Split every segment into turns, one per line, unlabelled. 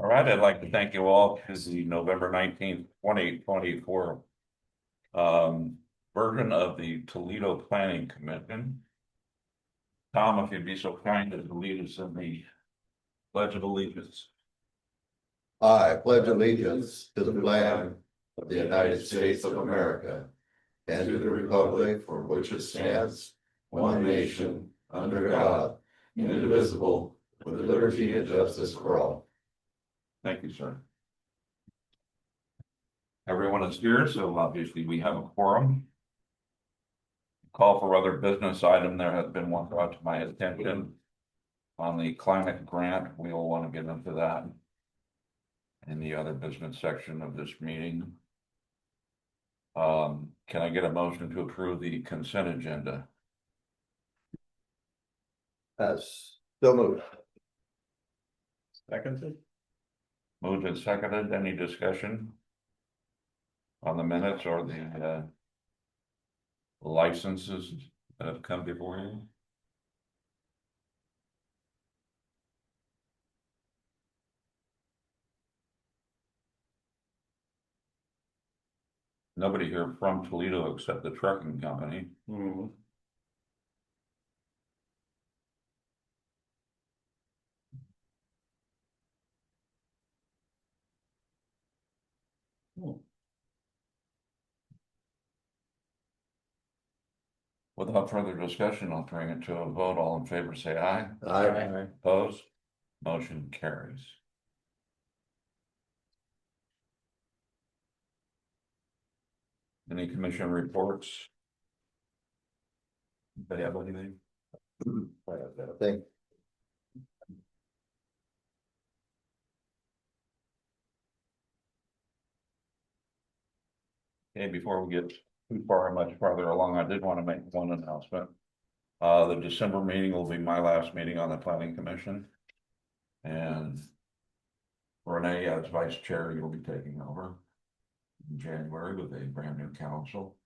All right, I'd like to thank you all to the November 19th, 2024 version of the Toledo Planning Commission. Tom, if you'd be so kind as to lead us in the Pledge of Allegiance.
I pledge allegiance to the flag of the United States of America and to the republic for which it stands, one nation, under God, indivisible, with liberty and justice for all.
Thank you, sir. Everyone is here, so obviously we have a quorum. Call for other business item. There has been one brought to my attention on the climate grant. We will want to get into that in the other business section of this meeting. Can I get a motion to approve the consent agenda?
That's so moved.
Seconded. Moved and seconded. Any discussion on the minutes or the licenses that have come before you? Nobody here from Toledo except the trucking company. Without further discussion, I'll bring it to a vote. All in favor, say aye.
Aye.
Opposed? Motion carries. Any commission reports? Anybody have anything?
Thank
Okay, before we get too far, much farther along, I did want to make one announcement. The December meeting will be my last meeting on the planning commission. And Renee, as vice chair, you'll be taking over in January with a brand new council.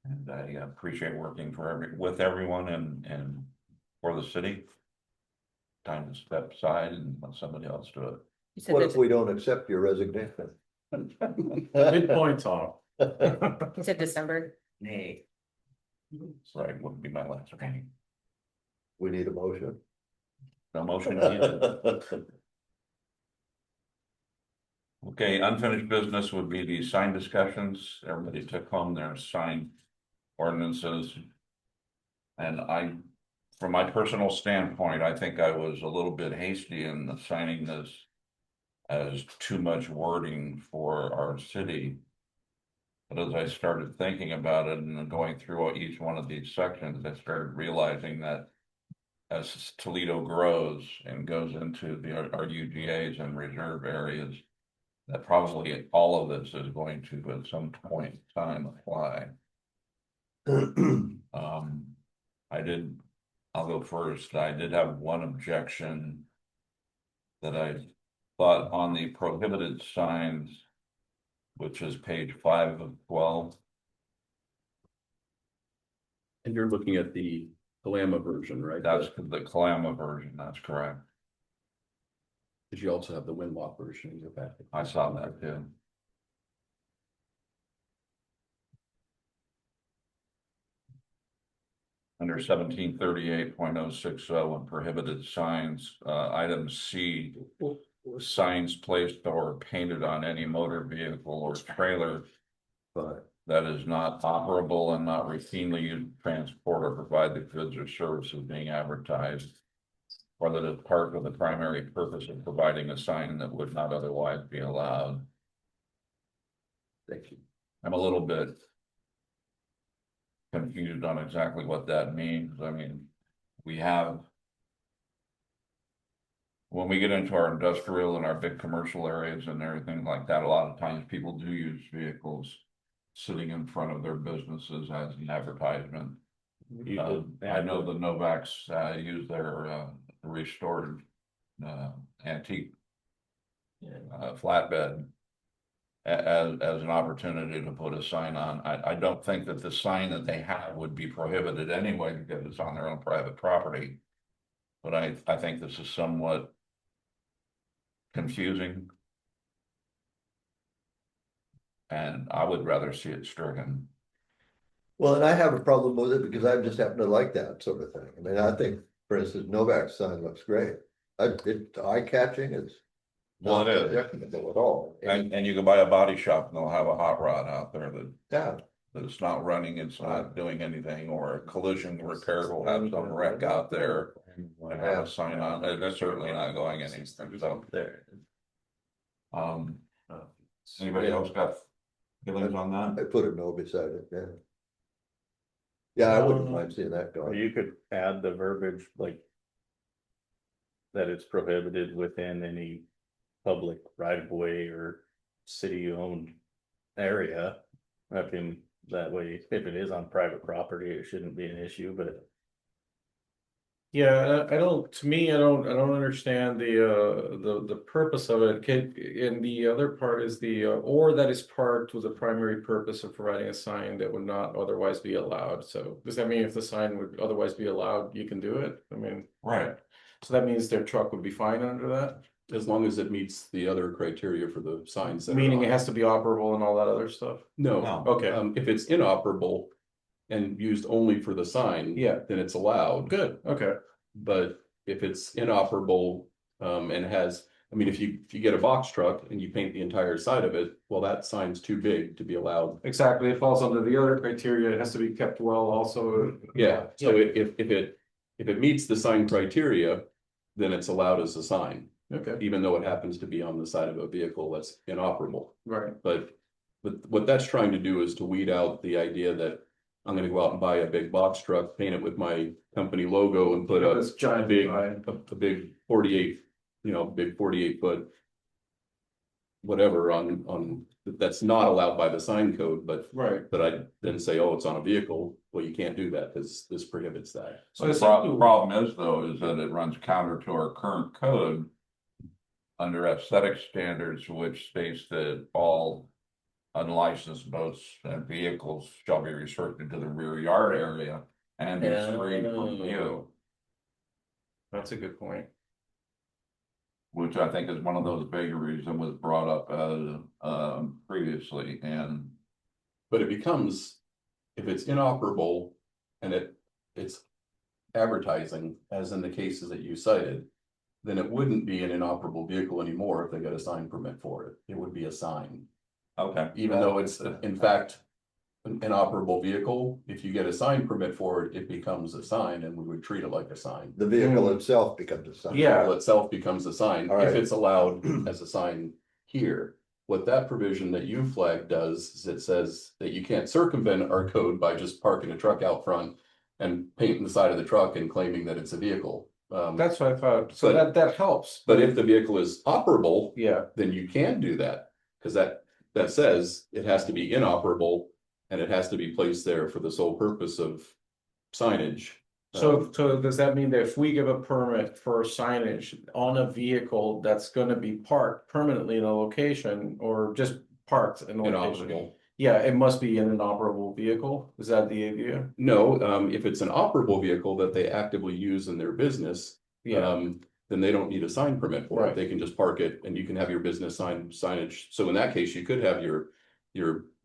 And I appreciate working with everyone and for the city. Time to step aside and let somebody else do it.
you. What if we don't accept your resignation?
Good point, Tom.
You said December?
Nay.
Right, would be my last meeting.
We need a motion.
No motion needed. Okay, unfinished business would be the sign discussions. Everybody took home their sign ordinances. And from my personal standpoint, I think I was a little bit hasty in assigning this as too much wording for our city. But as I started thinking about it and going through each one of these sections, I started realizing that as Toledo grows and goes into our UGAs and reserve areas, that probably all of this is going to at some point in time apply. I'll go first. I did have one objection that I thought on the prohibited signs, which is page 5 of 12.
And you're looking at the Kalama version, right?
That's the Kalama version, that's correct.
Because you also have the Winlock version in your packet.
I saw that too. Under 1738.060 and prohibited signs, item C, signs placed or painted on any motor vehicle or trailer
But
that is not operable and not routinely used to transport or provide the goods or services being advertised, or that is part of the primary purpose of providing a sign that would not otherwise be allowed.
thank you.
I'm a little bit confused on exactly what that means. I mean, when we get into our industrial and our big commercial areas and everything like that, a lot of times people do use vehicles sitting in front of their businesses as an advertisement. I know the Novaks use their restored antique flatbed as an opportunity to put a sign on. I don't think that the sign that they have would be prohibited anyway because it's on their own private property. But I think this is somewhat confusing. And I would rather see it stricken.
Well, and I have a problem with it because I just happen to like that sort of thing. I mean, I think, for instance, Novak's sign looks great. It's eye-catching, it's
Well,
not
it is.
objectionable at all.
And you can buy a body shop and they'll have a hot rod out there
Yeah,
that it's not running, it's not doing anything, or a collision repair will have some wreck out there. And have a sign on it, that's certainly not going anywhere, so. Um, anybody else got feelings on that?
I put a no beside it, yeah. Yeah, I wouldn't mind seeing that
Or
going.
you could add the verbiage like. That it's prohibited within any public right of way or city owned area. I mean, that way, if it is on private property, it shouldn't be an issue, but.
Yeah, I don't, to me, I don't understand the purpose of it. And the other part is or that is part to the primary purpose of providing a sign that would not otherwise be allowed. So does that mean if the sign would otherwise be allowed, you can do it? I mean.
Right.
So that means their truck would be fine under that,
As long as it meets the other criteria for the signs. that are
meaning
on
it has to be operable and all that other stuff?
No,
No.
Okay,
if it's inoperable and used only for the sign.
Yeah.
Then it's allowed,
good, okay.
but if it's inoperable, and has, I mean, if you get a box truck and you paint the entire side of it, well, that sign's too big to be allowed.
Exactly, it falls under the other criteria, it has to be kept well also.
Yeah, so if it meets the sign criteria, then it's allowed as a sign,
Okay,
even though it happens to be on the side of a vehicle that's inoperable.
right,
But what that's trying to do is to weed out the idea that I'm gonna go out and buy a big box truck, paint it with my company logo and put
this
a
giant
big,
sign.
a big 48, big 48-foot. Whatever on, that's not allowed by the sign code, but
Right,
I then say, oh, it's on a vehicle. Well, you can't do that because this prohibits that.
so
The
it's
problem is though, is that it runs counter to our current code. Under aesthetic standards, which states that all unlicensed boats and vehicles shall be restricted to the rear yard area and be screened from view.
That's a good point.
Which I think is one of those vagaries that was brought up previously, and
But it becomes, if it's inoperable and it's advertising, as in the cases that you cited, then it wouldn't be an inoperable vehicle anymore if they got a sign permit for it. It would be a sign.
okay.
Even though it's in fact an inoperable vehicle, if you get a sign permit for it, it becomes a sign and we would treat it like a sign.
The vehicle itself becomes a sign.
Yeah.
Vehicle itself becomes a sign
All
if
right.
it's allowed as a sign here. What that provision that you flagged does is it says that you can't circumvent our code by just parking a truck out front and painting the side of the truck and claiming that it's a vehicle.
That's what I thought, so
But-
that helps.
But if the vehicle is operable,
Yeah,
then you can do that. Cause that says it has to be inoperable and it has to be placed there for the sole purpose of signage.
so does that mean that if we give a permit for signage on a vehicle that's gonna be parked permanently in a location or just parked in a location?
Inoperable.
Yeah, it must be an inoperable vehicle, is that the idea?
No, if it's an operable vehicle that they actively use in their business,
Yeah,
then they don't need a sign permit for it.
Right.
They can just park it and you can have your business signage. So in that case, you could have your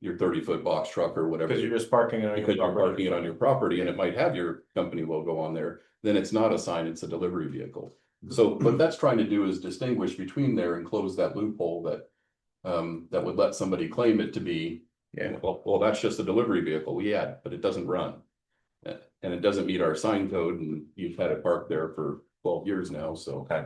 30-foot box truck or whatever.
because you're just parking it on your
Because you're
property.
parking it on your property and it might have your company logo on there, then it's not a sign, it's a delivery vehicle. So what that's trying to do is distinguish between there and close that loophole that that would let somebody claim it to be,
Yeah,
well, that's just a delivery vehicle, yeah, but it doesn't run. And it doesn't meet our sign code and you've had it parked there for 12 years now, so.
Okay,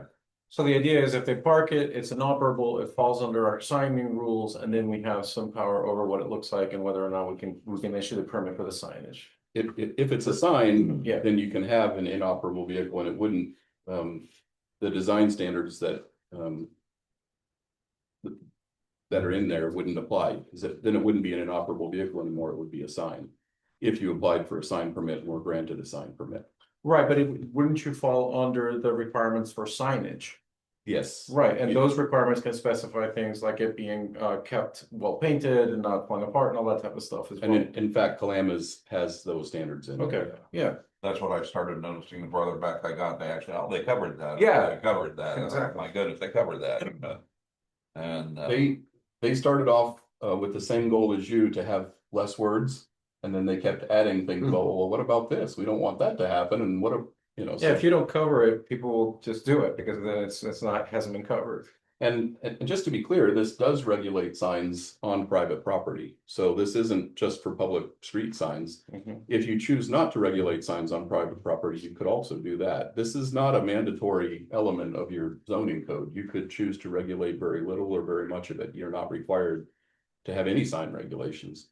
so the idea is if they park it, it's inoperable, it falls under our signing rules, and then we have some power over what it looks like and whether or not we can issue the permit for the signage.
If it's a sign,
Yeah.
then you can have an inoperable vehicle and it wouldn't, the design standards that are in there wouldn't apply, then it wouldn't be an inoperable vehicle anymore, it would be a sign. If you applied for a sign permit and were granted a sign permit.
Right, but wouldn't you fall under the requirements for signage?
Yes.
Right, and
Yeah.
those requirements can specify things like it being kept well painted and not falling apart and all that type of stuff as
And
well.
in fact, Calamas has those standards in it.
Okay, yeah,
That's what I started noticing the farther back I got, they covered that.
Yeah.
They covered that.
Exactly.
My goodness, they covered that. And,
They started off with the same goal as you to have less words. And then they kept adding things, well, what about this? We don't want that to happen. And what, you know.
Yeah,
so-
if you don't cover it, people will just do it because then it's not, hasn't been covered.
And just to be clear, this does regulate signs on private property. So this isn't just for public street signs.
Mhm.
If you choose not to regulate signs on private property, you could also do that. This is not a mandatory element of your zoning code. You could choose to regulate very little or very much of it. You're not required to have any sign regulations.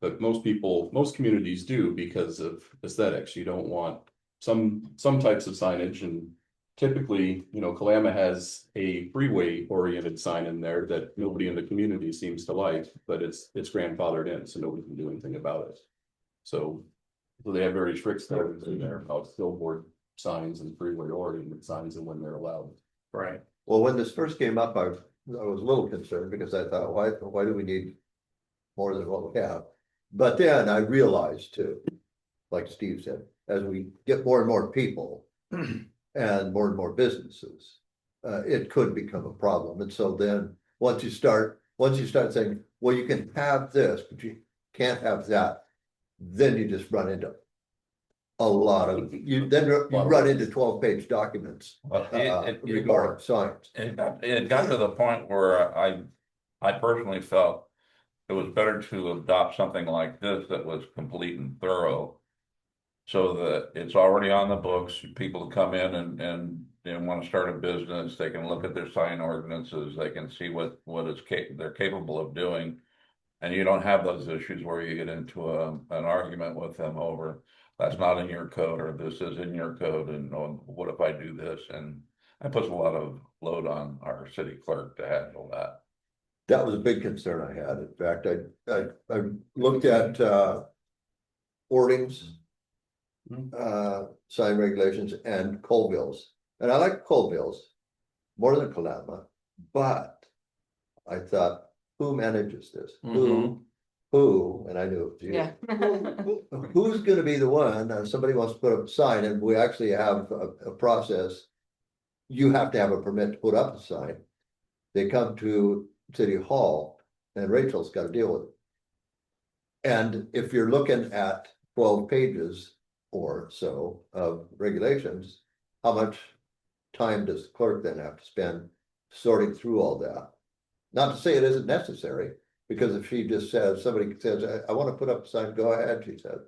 But most people, most communities do because of aesthetics. You don't want some types of signage, and typically, you know, Kalama has a freeway oriented sign in there that nobody in the community seems to like, but it's grandfathered in, so nobody can do anything about it. So they have very strict standards in there about billboard signs and freeway oriented signs and when they're allowed.
Right.
Well, when this first came up, I was a little concerned because I thought, why do we need more than what we have? But then I realized too, like Steve said, as we get more and more people and more businesses, it could become a problem. And so then once you start saying, well, you can have this, but you can't have that, then you just run into a lot of, you run into 12-page documents
But
regarding signs.
it got to the point where I personally felt it was better to adopt something like this that was complete and thorough. So that it's already on the books, people come in and they want to start a business, they can look at their sign ordinances, they can see what they're capable of doing. And you don't have those issues where you get into an argument with them over, that's not in your code, or this is in your code, and oh, what if I do this? And that puts a lot of load on our city clerk to handle that.
That was a big concern I had. In fact, I looked at Ordings, sign regulations and Colville's. And I like Colville's more than Kalama, but I thought, who manages this? Who, and I knew it was you.
Yeah.
Who's gonna be the one, somebody wants to put up a sign, and we actually have a process. You have to have a permit to put up a sign. They come to City Hall, and Rachel's got to deal with it. And if you're looking at 12 pages or so of regulations, how much time does the clerk then have to spend sorting through all that? Not to say it isn't necessary, because if she just says, somebody says, I want to put up a sign, go ahead, she said.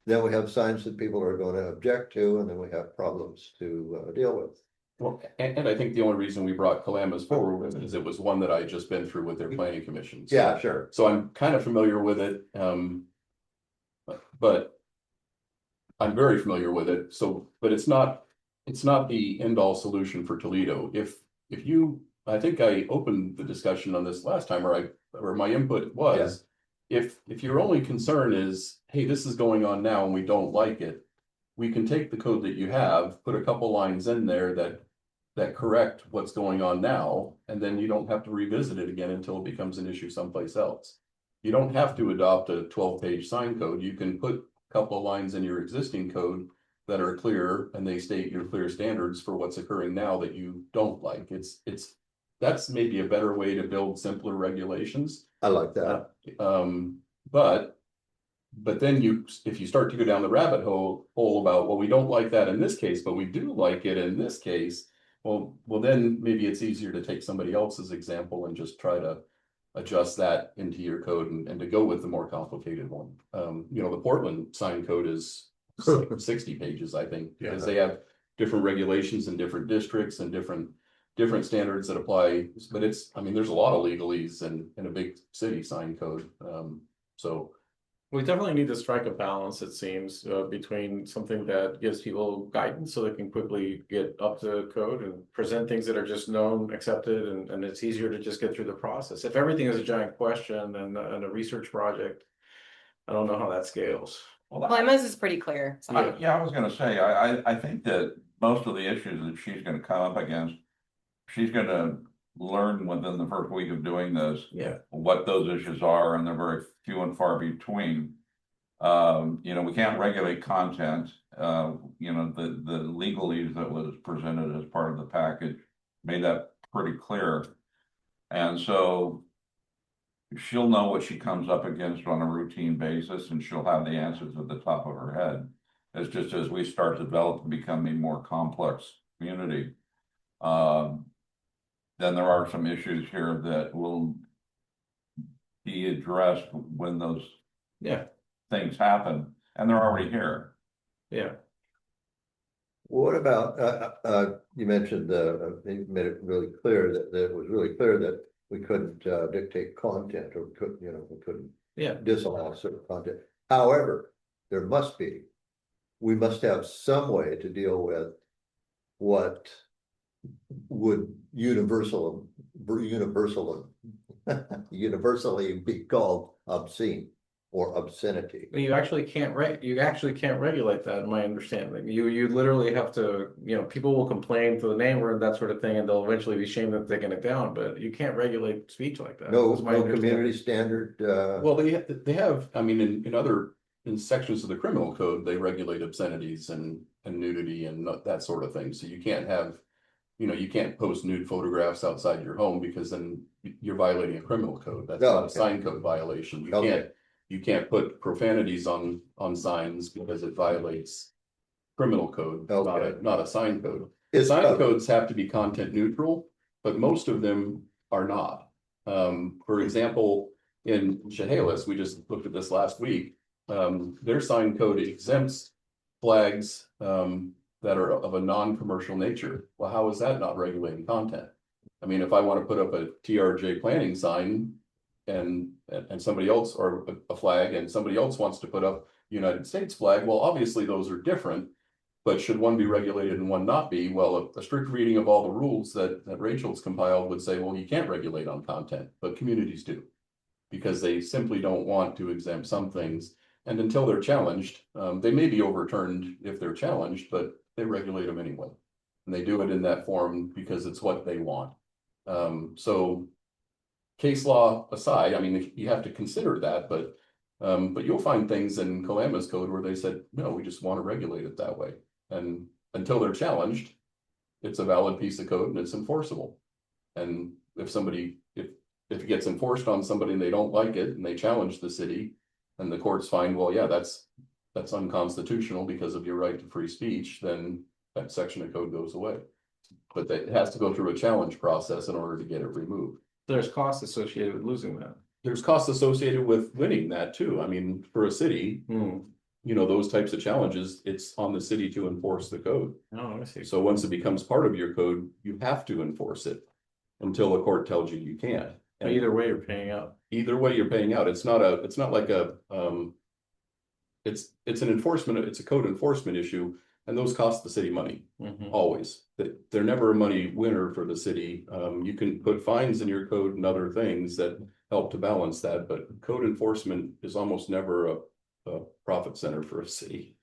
Then we have signs that people are going to object to, and then we have problems to deal with.
Well, and I think the only reason we brought Kalama's forward is it was one that I had just been through with their planning commission. So-
Yeah, sure.
So I'm kind of familiar with it, but I'm very familiar with it. So, but it's not the end all solution for Toledo. If you, I think I opened the discussion on this last time, or my input was, if your only concern is, hey, this is going on now and we don't like it, we can take the code that you have, put a couple lines in there that correct what's going on now, and then you don't have to revisit it again until it becomes an issue someplace else. You don't have to adopt a 12-page sign code. You can put a couple of lines in your existing code that are clear, and they state your clear standards for what's occurring now that you don't like. That's maybe a better way to build simpler regulations.
I like that.
But then if you start to go down the rabbit hole about, well, we don't like that in this case, but we do like it in this case. Well, then maybe it's easier to take somebody else's example and just try to adjust that into your code and to go with the more complicated one. The Portland sign code is like 60 pages, I think, because they have different regulations in different districts and different standards that apply. But there's a lot of legalese in a big city sign code. So
We definitely need to strike a balance, it seems, between something that gives people guidance so they can quickly get up to code and present things that are just known, accepted, and it's easier to just get through the process. If everything is a giant question and a research project, I don't know how that scales.
Kalama's is pretty clear. So.
I was gonna say, I think that most of the issues that she's gonna come up against, she's gonna learn within the first week of doing this.
Yeah.
What those issues are, and they're very few and far between. You know, we can't regulate content, you know, the legalese that was presented as part of the package made that pretty clear. And so she'll know what she comes up against on a routine basis, and she'll have the answers at the top of her head. It's just as we start to develop and become a more complex community, then there are some issues here that will be addressed when those
Yeah,
things happen, and they're already here.
yeah.
What about, you mentioned, you made it really clear that it was really clear that we couldn't dictate content, or couldn't, you know, we couldn't
Yeah,
disallow certain content. However, we must have some way to deal with what would universally be called obscene or obscenity.
you actually can't regulate that, in my understanding. You literally have to, you know, people will complain to the neighbor and that sort of thing, and they'll eventually be shamed of taking it down, but you can't regulate speech like that.
No,
is my
no
understanding.
community standard,
Well, they have, I mean, in sections of the criminal code, they regulate obscenities and nudity and that sort of thing. So you can't have, you know, you can't post nude photographs outside your home because then you're violating a criminal code. That's not a sign code violation. You can't put profanities on signs because it violates criminal code, not a sign code. Sign codes have to be content neutral, but most of them are not. For example, in Chehalis, we just looked at this last week. Their sign code exempts flags that are of a non-commercial nature. Well, how is that not regulating content? I mean, if I want to put up a TRJ planning sign and somebody else, or a flag, and somebody else wants to put up United States flag, well, obviously those are different. But should one be regulated and one not be? Well, a strict reading of all the rules that Rachel's compiled would say, well, you can't regulate on content, but communities do. Because they simply don't want to exempt some things. And until they're challenged, they may be overturned if they're challenged, but they regulate them anyway. And they do it in that form because it's what they want. So case law aside, I mean, you have to consider that, but you'll find things in Kalama's code where they said, no, we just want to regulate it that way. And until they're challenged, it's a valid piece of code and it's enforceable. And if it gets enforced on somebody and they don't like it and they challenge the city and the courts find, well, yeah, that's unconstitutional because of your right to free speech, then that section of code goes away. But it has to go through a challenge process in order to get it removed.
There's costs associated with losing that.
There's costs associated with winning that too. I mean, for a city, you know, those types of challenges, it's on the city to enforce the code.
Oh, I see.
So once it becomes part of your code, you have to enforce it until the court tells you you can't. And
Either way, you're paying out.
either way you're paying out. It's not like it's an enforcement, it's a code enforcement issue, and those cost the city money, always. They're never a money winner for the city. You can put fines in your code and other things that help to balance that, but code enforcement is almost never a profit center for a city.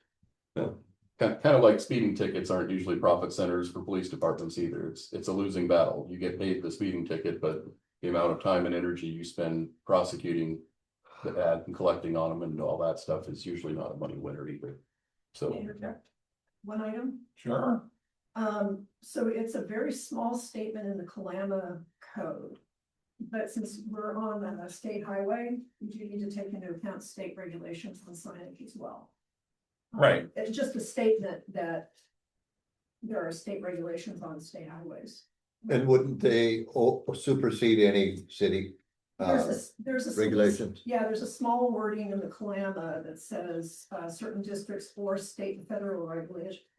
Kind of like speeding tickets aren't usually profit centers for police departments either. It's a losing battle. You get paid the speeding ticket, but the amount of time and energy you spend prosecuting the ad and collecting on them and all that stuff is usually not a money winner either. So
Interject one item.
Sure.
So it's a very small statement in the Kalama code. But since we're on a state highway, you do need to take into account state regulations on signage as well.
Right.
It's just a statement that there are state regulations on state highways.
and wouldn't they supersede any city
There's a
regulations?
Yeah, there's a small wording in the Kalama that says certain districts or state and federal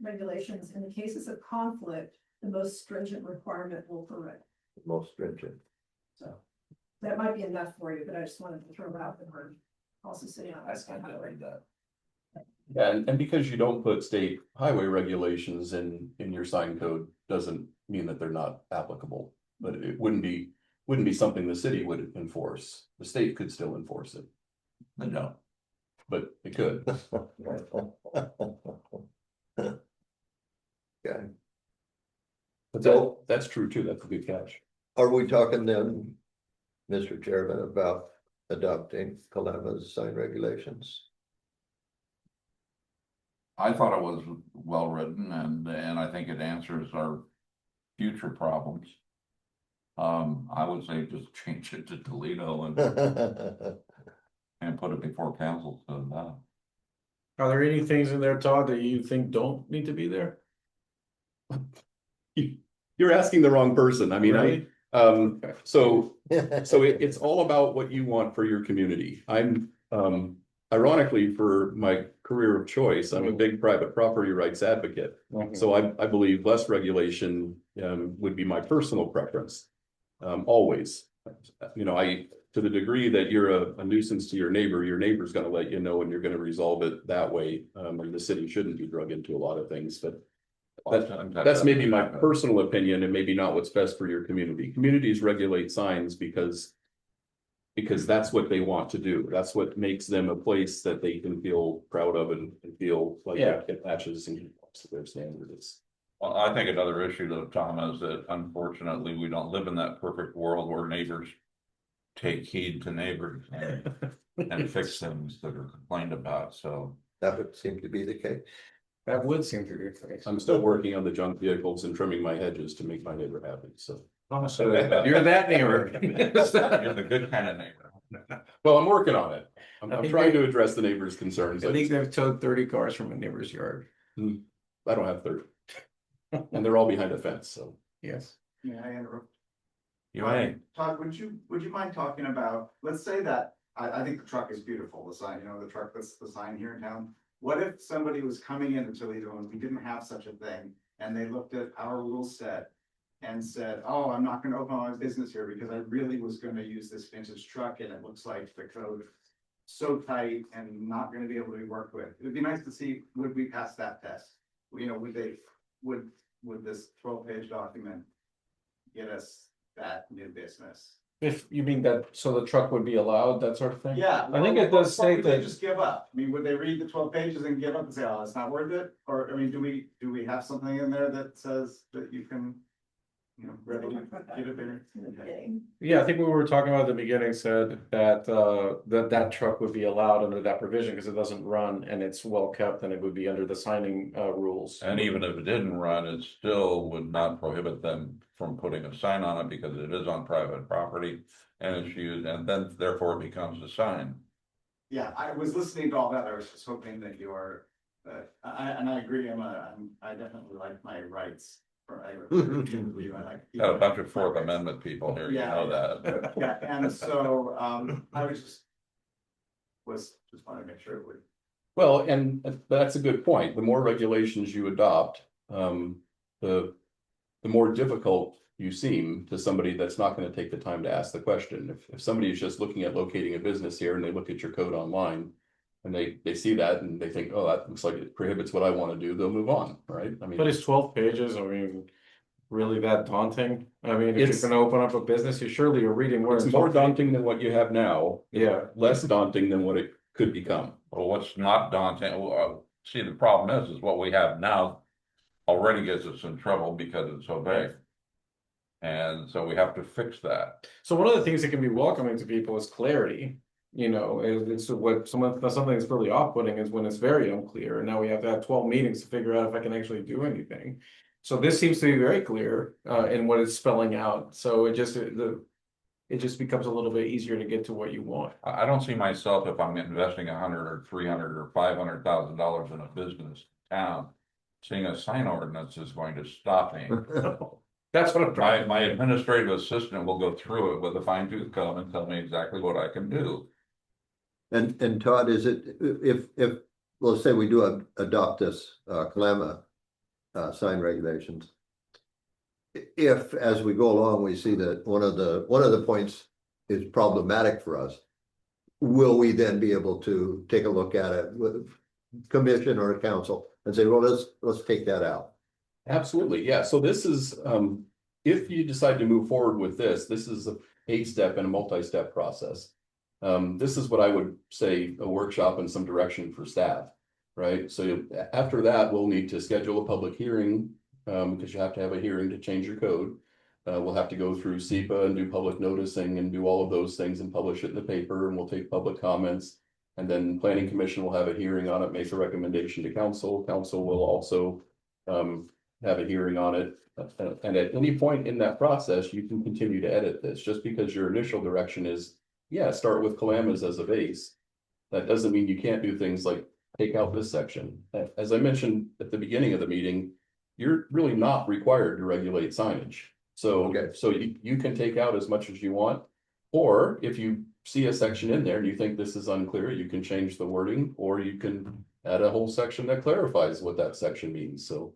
regulations in the cases of conflict, the most stringent requirement will prevail.
Most stringent.
So that might be enough for you, but I just wanted to throw it out that we're also sitting on this kind of highway.
yeah, and because you don't put state highway regulations in your sign code doesn't mean that they're not applicable. But it wouldn't be something the city would enforce. The state could still enforce it.
They don't.
But it could.
Okay,
But that's true too. That's a good catch.
are we talking then, Mr. Chairman, about adopting Kalama's sign regulations?
I thought it was well written and I think it answers our future problems. I would say just change it to Toledo and put it before council, so
Are there any things in there, Todd, that you think don't need to be there?
You're asking the wrong person. I mean,
Really?
so it's all about what you want for your community. I'm, ironically, for my career of choice, I'm a big private property rights advocate. So I believe less regulation, would be my personal preference. Always, you know, to the degree that you're a nuisance to your neighbor's gonna let you know, and you're gonna resolve it that way. And the city shouldn't be drug into a lot of things, but that's maybe my personal opinion and maybe not what's best for your community. Communities regulate signs because that's what they want to do. That's what makes them a place that they can feel proud of and feel like it matches and conforms to their standards.
Well, I think another issue though, Tom, is that unfortunately, we don't live in that perfect world where neighbors take heed to neighbors and fix things that are complained about, so.
That would seem to be the case.
That would seem to be the case.
I'm still working on the junk vehicles and trimming my hedges to make my neighbor happy, so.
You're that neighbor.
You're the good kind of neighbor.
Well, I'm working on it. I'm trying to address the neighbor's concerns.
I think they've towed 30 cars from a neighbor's yard.
I don't have 30. And they're all behind a fence, so.
Yes.
May I interrupt?
You may.
Todd, would you mind talking about, let's say that, I think the truck is beautiful, the sign, you know, the truck, that's the sign here in town. What if somebody was coming into Toledo and we didn't have such a thing, and they looked at our rule set and said, oh, I'm not gonna open my business here because I really was gonna use this vintage truck and it looks like the code so tight and not gonna be able to be worked with. It'd be nice to see, would we pass that test? You know, would this 12-page document get us that new business?
If you mean that, so the truck would be allowed, that sort of thing?
Yeah.
I think it
well,
does
or
state
would they
that.
just give up? I mean, would they read the 12 pages and give up and say, oh, it's not worth it? Or, I mean, do we have something in there that says that you can, you know, readily get it there?
In the beginning.
Yeah, I think we were talking about at the beginning said that that truck would be allowed under that provision because it doesn't run and it's well kept and it would be under the signing rules.
And even if it didn't run, it still would not prohibit them from putting a sign on it because it is on private property. And it's used, and then therefore it becomes a sign.
Yeah, I was listening to all that. I was just hoping that you are, I agree. I definitely like my rights. I like.
Got a bunch of Fourth Amendment people here, you
Yeah,
know that.
Yeah, and so, I was just wanted to make sure it would.
Well, and that's a good point. The more regulations you adopt, the more difficult you seem to somebody that's not going to take the time to ask the question. If somebody is just looking at locating a business here and they look at your code online and they see that and they think, oh, that looks like it prohibits what I want to do, they'll move on, right? I mean,
But it's 12 pages, I mean, really that daunting? I mean, if you're
It's-
gonna open up a business, you surely are reading more.
it's
than
more
12 pages.
daunting than what you have now,
Yeah,
less daunting than what it could become.
Well, what's not daunting, see, the problem is what we have now already gets us in trouble because it's so big. And so we have to fix that.
so one of the things that can be welcoming to people is clarity. You know, it's what something that's really off-putting is when it's very unclear, and now we have to have 12 meetings to figure out if I can actually do anything. So this seems to be very clear in what it's spelling out, so it just becomes a little bit easier to get to what you want.
I don't see myself if I'm investing $100 or $300 or $500,000 in a business town. Seeing a sign ordinance is going to stop me.
That's what I'm trying.
My administrative assistant will go through it with a fine tooth comb and tell me exactly what I can do.
And Todd, is it, if, let's say we do adopt this, Kalama, sign regulations. If, as we go along, we see that one of the points is problematic for us, will we then be able to take a look at it with commission or council and say, well, let's take that out?
Absolutely, yeah. So this is, if you decide to move forward with this is a step and a multi-step process. This is what I would say, a workshop and some direction for staff, right? So after that, we'll need to schedule a public hearing, because you have to have a hearing to change your code. We'll have to go through SEPA and do public noticing and do all of those things and publish it in the paper, and we'll take public comments. And then planning commission will have a hearing on it, make a recommendation to council. Council will also have a hearing on it. And at any point in that process, you can continue to edit this, just because your initial direction is, yeah, start with Calamas as a base. That doesn't mean you can't do things like take out this section. As I mentioned at the beginning of the meeting, you're really not required to regulate signage. So,
Okay.
so you can take out as much as you want. Or if you see a section in there and you think this is unclear, you can change the wording, or you can add a whole section that clarifies what that section means. So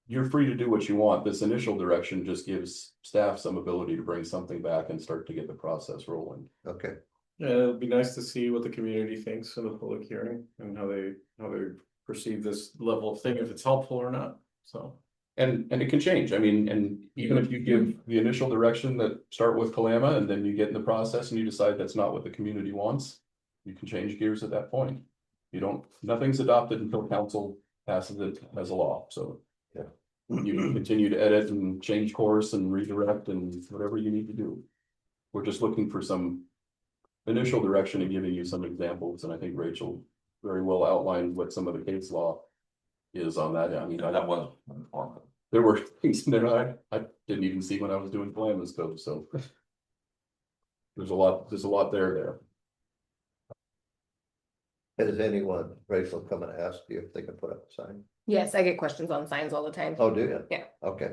you're free to do what you want. This initial direction just gives staff some ability to bring something back and start to get the process rolling.
Okay,
Yeah, it'll be nice to see what the community thinks in the public hearing and how they perceive this level of thing, if it's helpful or not, so.
And it can change. I mean, and even if you give the initial direction that start with Kalama and then you get in the process and you decide that's not what the community wants, you can change gears at that point. Nothing's adopted until council passes it as a law, so.
Yeah.
You can continue to edit and change course and redirect and whatever you need to do. We're just looking for some initial direction and giving you some examples, and I think Rachel very well outlined what some of the case law is on that. I mean,
That was informative.
there were things in there I didn't even see when I was doing Calamas code, so. There's a lot there.
has anyone, Rachel, come and asked you if they can put up a sign?
Yes, I get questions on signs all the time.
Oh, do you?
Yeah.
Okay,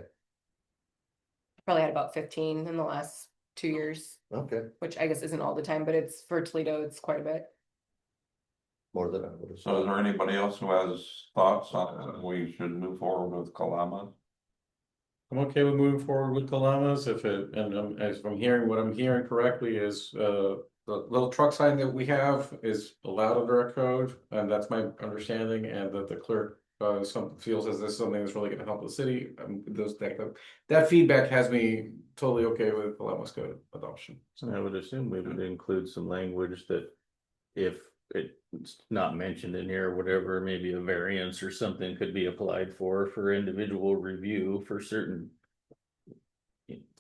Probably had about 15 in the last 2 years,
okay,
which I guess isn't all the time, but it's for Toledo, it's quite a bit.
more than I would have
So is
said.
there anybody else who has thoughts on we should move forward with Kalama?
I'm okay with moving forward with Calamas if it, and as I'm hearing, what I'm hearing correctly is, the little truck sign that we have is allowed under our code, and that's my understanding, and that the clerk feels as this is something that's really gonna help the city. That feedback has me totally okay with Calamas code adoption.
So I would assume we would include some language that if it's not mentioned in here, or whatever, maybe a variance or something could be applied for individual review for certain.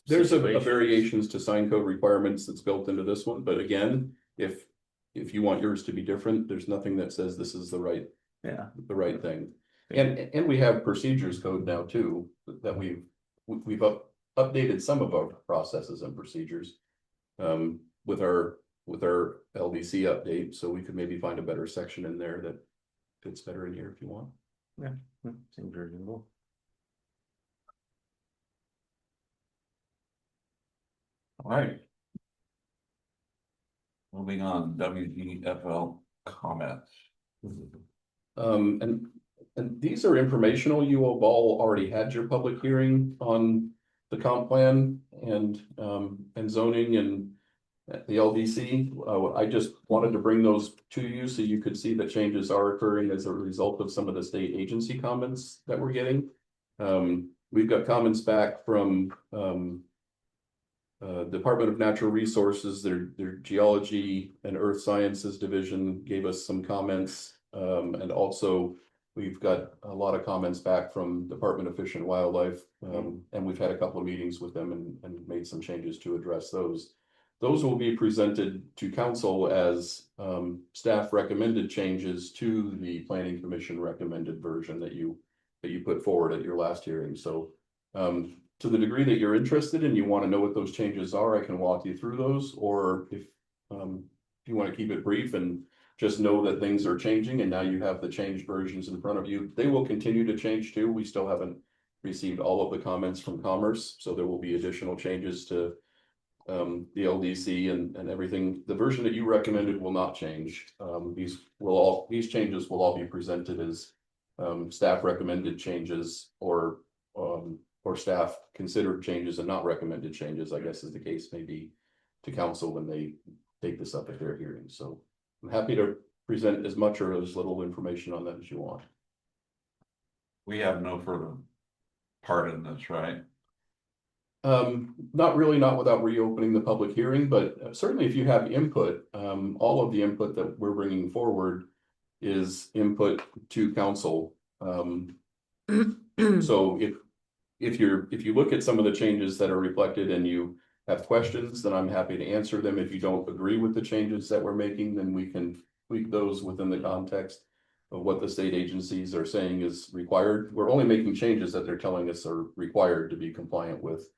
There's a
situations.
variations to sign code requirements that's built into this one, but again, if you want yours to be different, there's nothing that says this is the right thing. And we have procedures code now too, that we've updated some of our processes and procedures. With our LDC update, so we could maybe find a better section in there that fits better in here if you want.
Seems reasonable.
All right. Moving on, WGFL comments.
And these are informational. You have all already had your public hearing on the comp plan and zoning and the LDC. I just wanted to bring those to you so you could see that changes are occurring as a result of some of the state agency comments that we're getting. We've got comments back from Department of Natural Resources, their Geology and Earth Sciences Division gave us some comments. And also we've got a lot of comments back from Department of Fish and Wildlife. And we've had a couple of meetings with them and made some changes to address those. Those will be presented to council as staff recommended changes to the Planning Commission recommended version that you put forward at your last hearing. So to the degree that you're interested and you want to know what those changes are, I can walk you through those. Or if you want to keep it brief and just know that things are changing and now you have the changed versions in front of you, they will continue to change too. We still haven't received all of the comments from Commerce, so there will be additional changes to the LDC and everything. The version that you recommended will not change. These changes will all be presented as staff recommended changes or staff considered changes and not recommended changes, I guess is the case may be, to council when they take this up at their hearing. So I'm happy to present as much or as little information on that as you want.
We have no further part in this, right?
Not really, not without reopening the public hearing, but certainly if you have input, all of the input that we're bringing forward is input to council. So if you look at some of the changes that are reflected and you have questions, then I'm happy to answer them. If you don't agree with the changes that we're making, then we can tweak those within the context of what the state agencies are saying is required. We're only making changes that they're telling us are required to be compliant with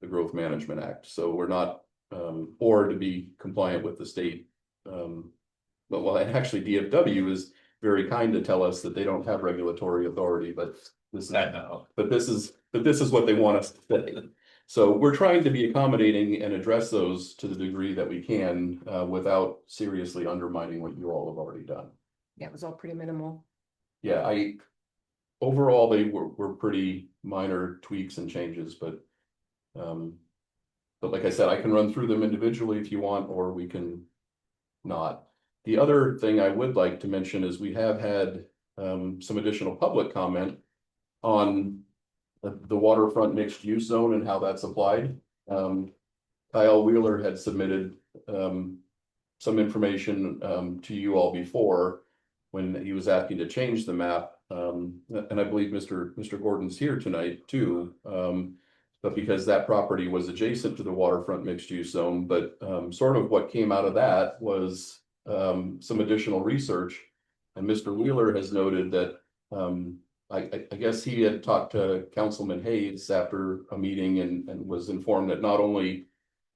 the Growth Management Act. So we're not, or to be compliant with the state. But well, and actually DFW is very kind to tell us that they don't have regulatory authority, but this is,
I know.
but this is what they want us to say. So we're trying to be accommodating and address those to the degree that we can, without seriously undermining what you all have already done.
Yeah, it was all pretty minimal.
Yeah, overall, they were pretty minor tweaks and changes, but like I said, I can run through them individually if you want, or we can not. The other thing I would like to mention is we have had some additional public comment on the waterfront mixed use zone and how that's applied. Kyle Wheeler had submitted some information to you all before when he was asking to change the map. And I believe Mr. Gordon's here tonight too. But because that property was adjacent to the waterfront mixed use zone, but sort of what came out of that was some additional research. And Mr. Wheeler has noted that I guess he had talked to Councilman Hayes after a meeting and was informed that not only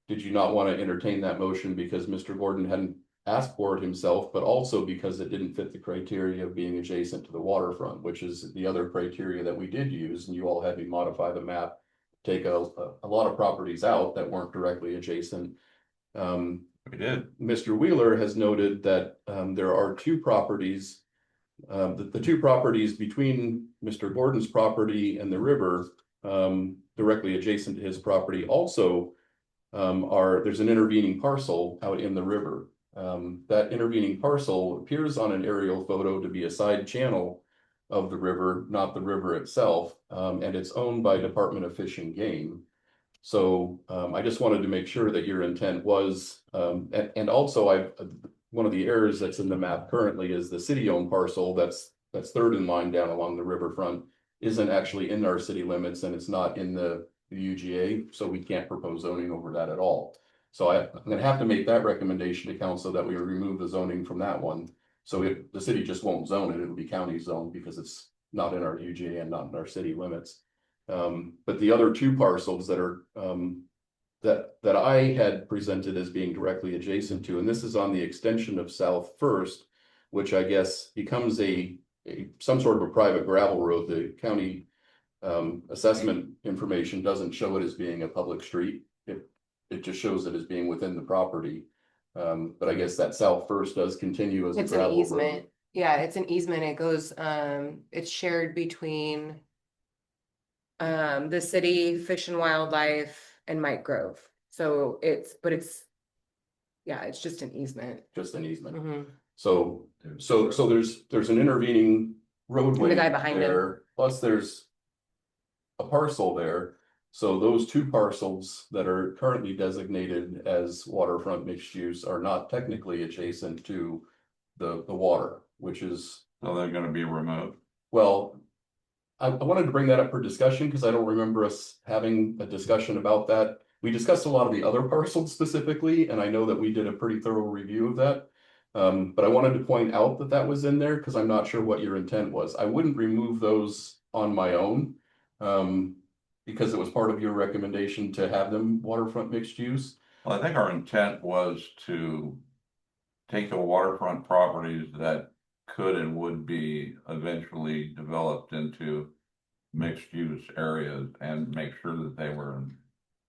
did you not want to entertain that motion because Mr. Gordon hadn't asked for it himself, but also because it didn't fit the criteria of being adjacent to the waterfront, which is the other criteria that we did use, and you all had me modify the map, take a lot of properties out that weren't directly adjacent.
We did.
Mr. Wheeler has noted that there are two properties, the two properties between Mr. Gordon's property and the river, directly adjacent to his property also there's an intervening parcel out in the river. That intervening parcel appears on an aerial photo to be a side channel of the river, not the river itself, and it's owned by Department of Fish and Game. So I just wanted to make sure that your intent was, and also one of the errors that's in the map currently is the city-owned parcel that's third in line down along the riverfront isn't actually in our city limits, and it's not in the UGA, so we can't propose zoning over that at all. So I'm gonna have to make that recommendation to council that we remove the zoning from that one. So if the city just won't zone it, it'll be county zone because it's not in our UGA and not in our city limits. But the other two parcels that are that I had presented as being directly adjacent to, and this is on the extension of South First, which I guess becomes some sort of a private gravel road. The county assessment information doesn't show it as being a public street. It just shows it as being within the property. But I guess that South First does continue as a
It's an
gravel road.
easement. Yeah, it's an easement. It goes, it's shared between the city, Fish and Wildlife, and Mike Grove. So it's just an easement.
Just an easement.
Mhm.
So there's an intervening roadway
And the guy behind him.
there, plus there's a parcel there. So those two parcels that are currently designated as waterfront mixed use are not technically adjacent to the water, which is,
So they're gonna be removed.
well, I wanted to bring that up for discussion because I don't remember us having a discussion about that. We discussed a lot of the other parcels specifically, and I know that we did a pretty thorough review of that. But I wanted to point out that that was in there because I'm not sure what your intent was. I wouldn't remove those on my own. Because it was part of your recommendation to have them waterfront mixed use.
Well, I think our intent was to take the waterfront properties that could and would be eventually developed into mixed use areas and make sure that they were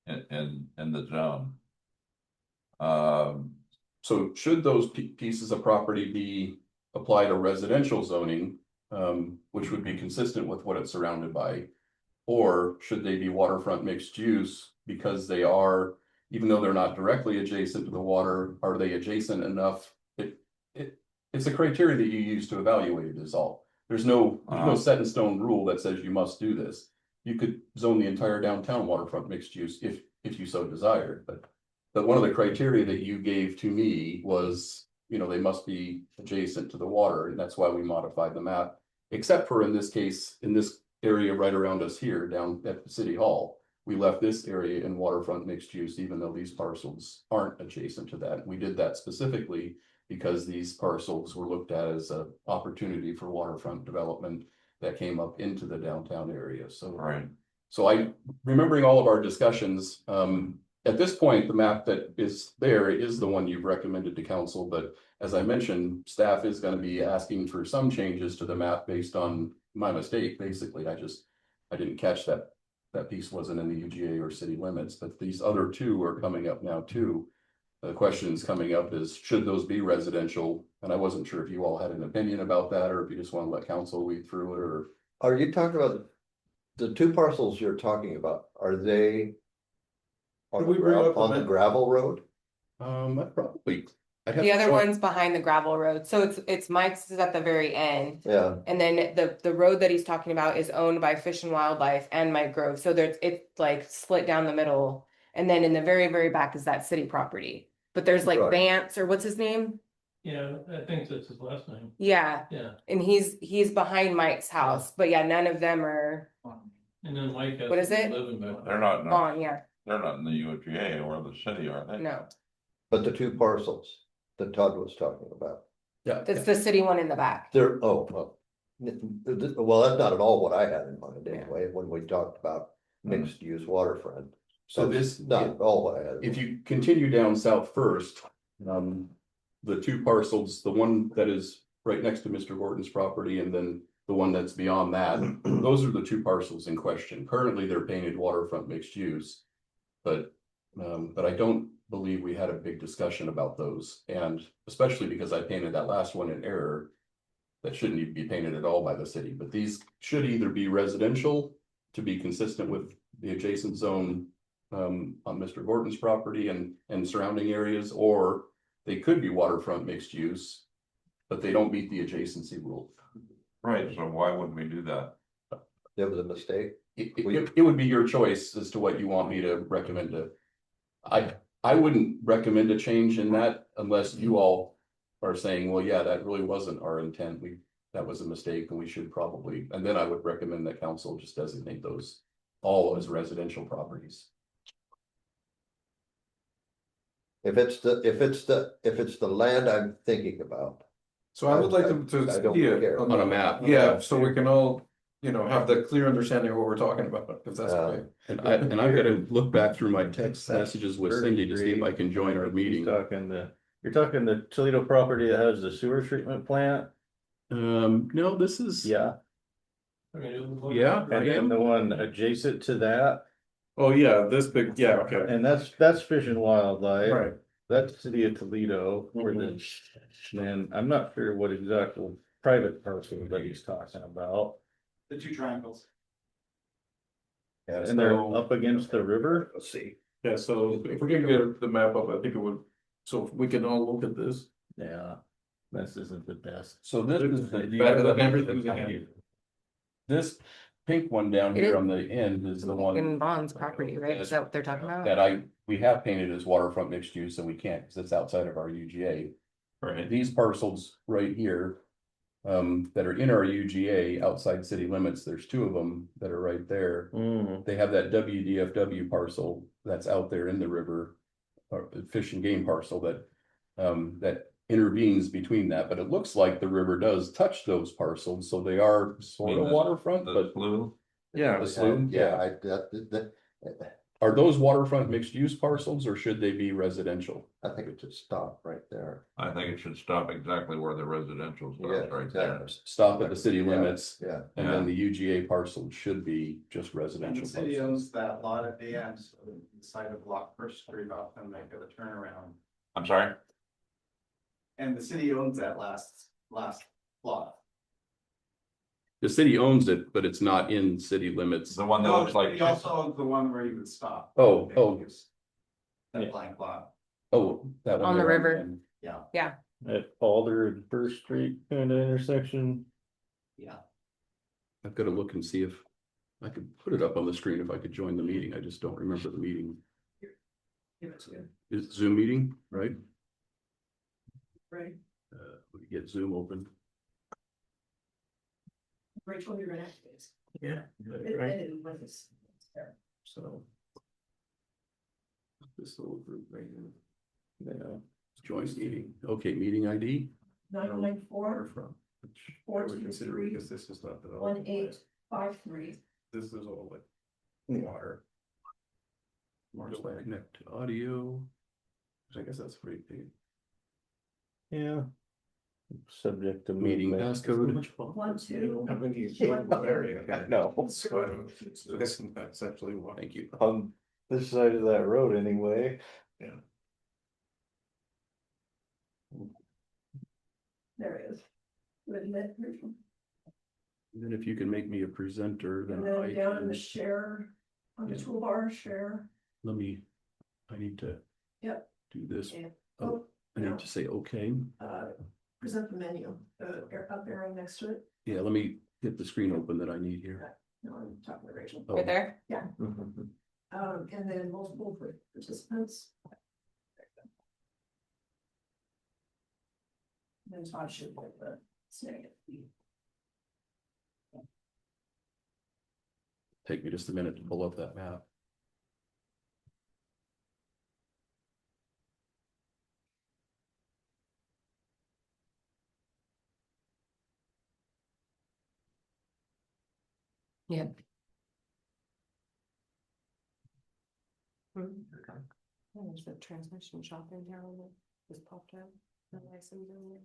in the zone.
So should those pieces of property be applied to residential zoning, which would be consistent with what it's surrounded by? Or should they be waterfront mixed use because they are, even though they're not directly adjacent to the water, are they adjacent enough? It's a criteria that you use to evaluate it is all. There's no set in stone rule that says you must do this. You could zone the entire downtown waterfront mixed use if you so desired, but one of the criteria that you gave to me was, they must be adjacent to the water, and that's why we modified the map. Except for in this case, in this area right around us here down at the city hall, we left this area in waterfront mixed use, even though these parcels aren't adjacent to that. We did that specifically because these parcels were looked at as an opportunity for waterfront development that came up into the downtown area. So,
Right.
so remembering all of our discussions, at this point, the map that is there is the one you've recommended to council, but as I mentioned, staff is going to be asking for some changes to the map based on my mistake, basically. I didn't catch that piece wasn't in the UGA or city limits, but these other two are coming up now too. The questions coming up is, should those be residential? And I wasn't sure if you all had an opinion about that, or if you just want to let council read through it, or.
Are you talking about the two parcels you're talking about? Are they on
Could we bring up the
on the
map?
gravel road?
I'd have
The
to
other
show-
one's behind the gravel road, so it's Mike's is at the very end.
Yeah,
And then the road that he's talking about is owned by Fish and Wildlife and Mike Grove, so it's like split down the middle. And then in the very, very back is that city property, but there's like
Right.
Vance, or what's his name?
Yeah, I think that's his last name,
Yeah,
yeah,
and he's behind Mike's house, but yeah, none of them are
and then Mike has.
What is it?
Living back.
They're not,
on, yeah,
they're not in the UGA or the city, are they?
no,
but the two parcels that Todd was talking about,
Yeah,
that's the city one in the back.
they're, well, that's not at all what I had in mind anyway, when we talked about mixed use waterfront.
So
That's
this-
not at all what I had.
if you continue down south first, the two parcels, the one that is right next to Mr. Gordon's property, and then the one that's beyond that, those are the two parcels in question. Currently, they're painted waterfront mixed use. But I don't believe we had a big discussion about those, and especially because I painted that last one in error. That shouldn't even be painted at all by the city, but these should either be residential to be consistent with the adjacent zone. On Mr. Gordon's property and surrounding areas, or they could be waterfront mixed use. But they don't meet the adjacency rule.
Right, so why wouldn't we do that?
It was a mistake.
It would be your choice as to what you want me to recommend to. I wouldn't recommend a change in that unless you all are saying, well, yeah, that really wasn't our intent. That was a mistake and we should probably, and then I would recommend that council just designate those all as residential properties.
If it's the land I'm thinking about,
So I would like
I
to
don't
see it
care.
On a map.
Yeah, so we can all, have the clear understanding of what we're talking about, if that's okay.
And I've gotta look back through my text messages with Cindy to see if I can join our meeting.
You're talking the Toledo property that has the sewer treatment plant?
No, this is.
Yeah.
Yeah.
And then the one adjacent to that,
Oh, yeah, this big, yeah, okay,
and that's Fish and Wildlife.
right.
That's City of Toledo, where then I'm not sure what exactly private parcel that he's talking about.
The two triangles.
And they're up against the river.
let's see.
Yeah, so if we can get the map up, I think it would, so we can all look at this.
Yeah, this isn't the best.
So this is
Better than everything we have.
This pink one down
It
here
is-
on the end is the one.
In Bond's property, right? Is that what they're talking about?
That we have painted as waterfront mixed use, and we can't, because it's outside of our UGA.
Right.
These parcels right here. That are in our UGA outside city limits, there's two of them that are right there. They have that WDFW parcel that's out there in the river. Or the fish and game parcel that intervenes between that, but it looks like the river does touch those parcels, so they are sort of waterfront,
The
but.
blue,
Yeah.
The slough,
Yeah,
yeah. Are those waterfront mixed use parcels or should they be residential?
I think it should stop right there.
I think it should stop exactly where the residential
Yeah,
starts, right there.
exactly.
Stop at the city
Yeah,
limits,
Yeah,
and then the UGA parcel should be just
And
residential.
the city
parcels.
owns that lot at the end, so the side of Block First Street off and make it a turnaround.
I'm sorry?
And the city owns that last lot.
The city owns it, but it's not in city limits.
The one that
No,
looks like.
he also owns the one where you would stop.
Oh.
That blank lot.
Oh, that one.
On the
there
river.
end.
At Alder and First Street kind of intersection.
Yeah.
I've got to look and see if I could put it up on the screen if I could join the meeting. I just don't remember the meeting. It's Zoom meeting, right?
Right.
We get Zoom open.
Rachel, you're gonna have to.
Yeah.
It- it was-
So.
This little group right here. Yeah, joint meeting, okay, meeting ID?
994
Waterfront, which I
Four,
would
two,
consider
three,
because this is not developed.
1853.
This is all like water.
Connect to audio. I guess that's pretty big.
Yeah. Subject to
Meeting
movement.
passcode.
12.
Area.
No.
So this and that's actually what.
Thank you.
On this side of that road anyway.
There it is. With lit version.
And then if you can make me a presenter, then
And then
I
down in
can,
the share, on the
Yeah.
toolbar, share.
let me, I need to.
Yep.
Do this.
Yeah.
Oh, I
no.
need to say, okay,
Present the menu, up arrow next to it.
yeah, let me get the screen open that I need here.
No, I'm talking to Rachel.
Oh.
Right there?
And then multiple participants. Then Todd should put the snag.
Take me just a minute to pull up that map.
Yeah. There's the transmission shop in town that just popped out. The license in there.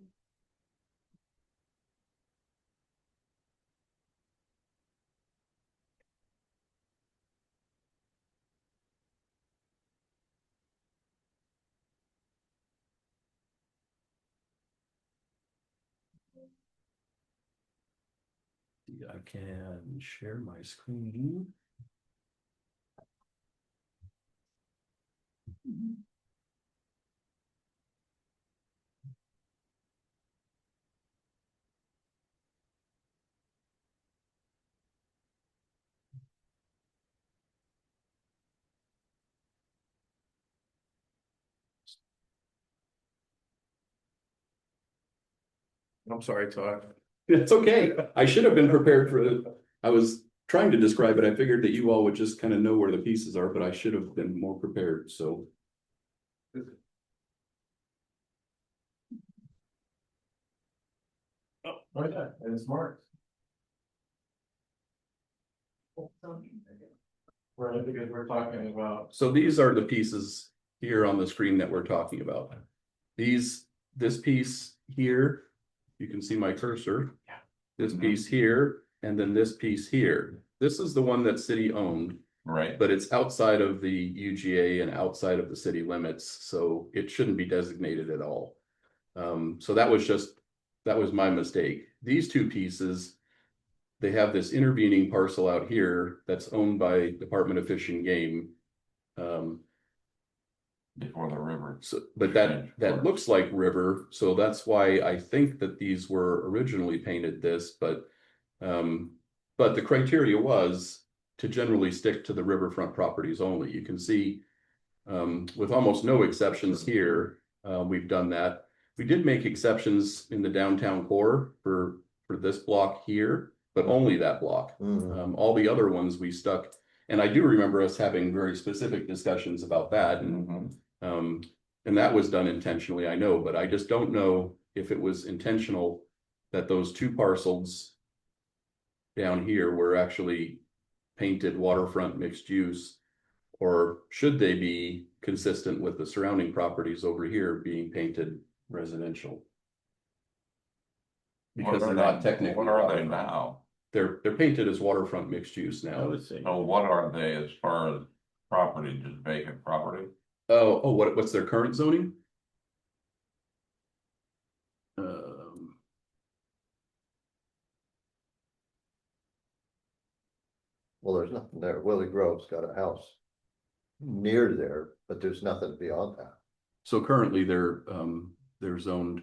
I can share my screen.
I'm sorry, Todd.
It's okay. I should have been prepared for it. I was trying to describe it. I figured that you all would just kind of know where the pieces are, but I should have been more prepared, so.
Oh, yeah, and it's marked. Right, because we're talking about.
So these are the pieces here on the screen that we're talking about. This piece here, you can see my cursor.
Yeah.
This piece here, and then this piece here. This is the one that city owned,
Right,
but it's outside of the UGA and outside of the city limits, so it shouldn't be designated at all. So that was my mistake. These two pieces, they have this intervening parcel out here that's owned by Department of Fish and Game.
before the river.
So, but that looks like river, so that's why I think that these were originally painted this, but the criteria was to generally stick to the riverfront properties only. You can see with almost no exceptions here, we've done that. We did make exceptions in the downtown core for this block here, but only that block. All the other ones we stuck, and I do remember us having very specific discussions about that, and that was done intentionally, I know, but I just don't know if it was intentional that those two parcels down here were actually painted waterfront mixed use, or should they be consistent with the surrounding properties over here being painted residential? Because they're not technically.
What are they
waterfront.
now?
They're painted as waterfront mixed use
I
now.
would say.
So what are they as far as property, just vacant property?
Oh, what's their current zoning?
Well, there's nothing there. Willie Grove's got a house near there, but there's nothing beyond that.
So currently they're zoned,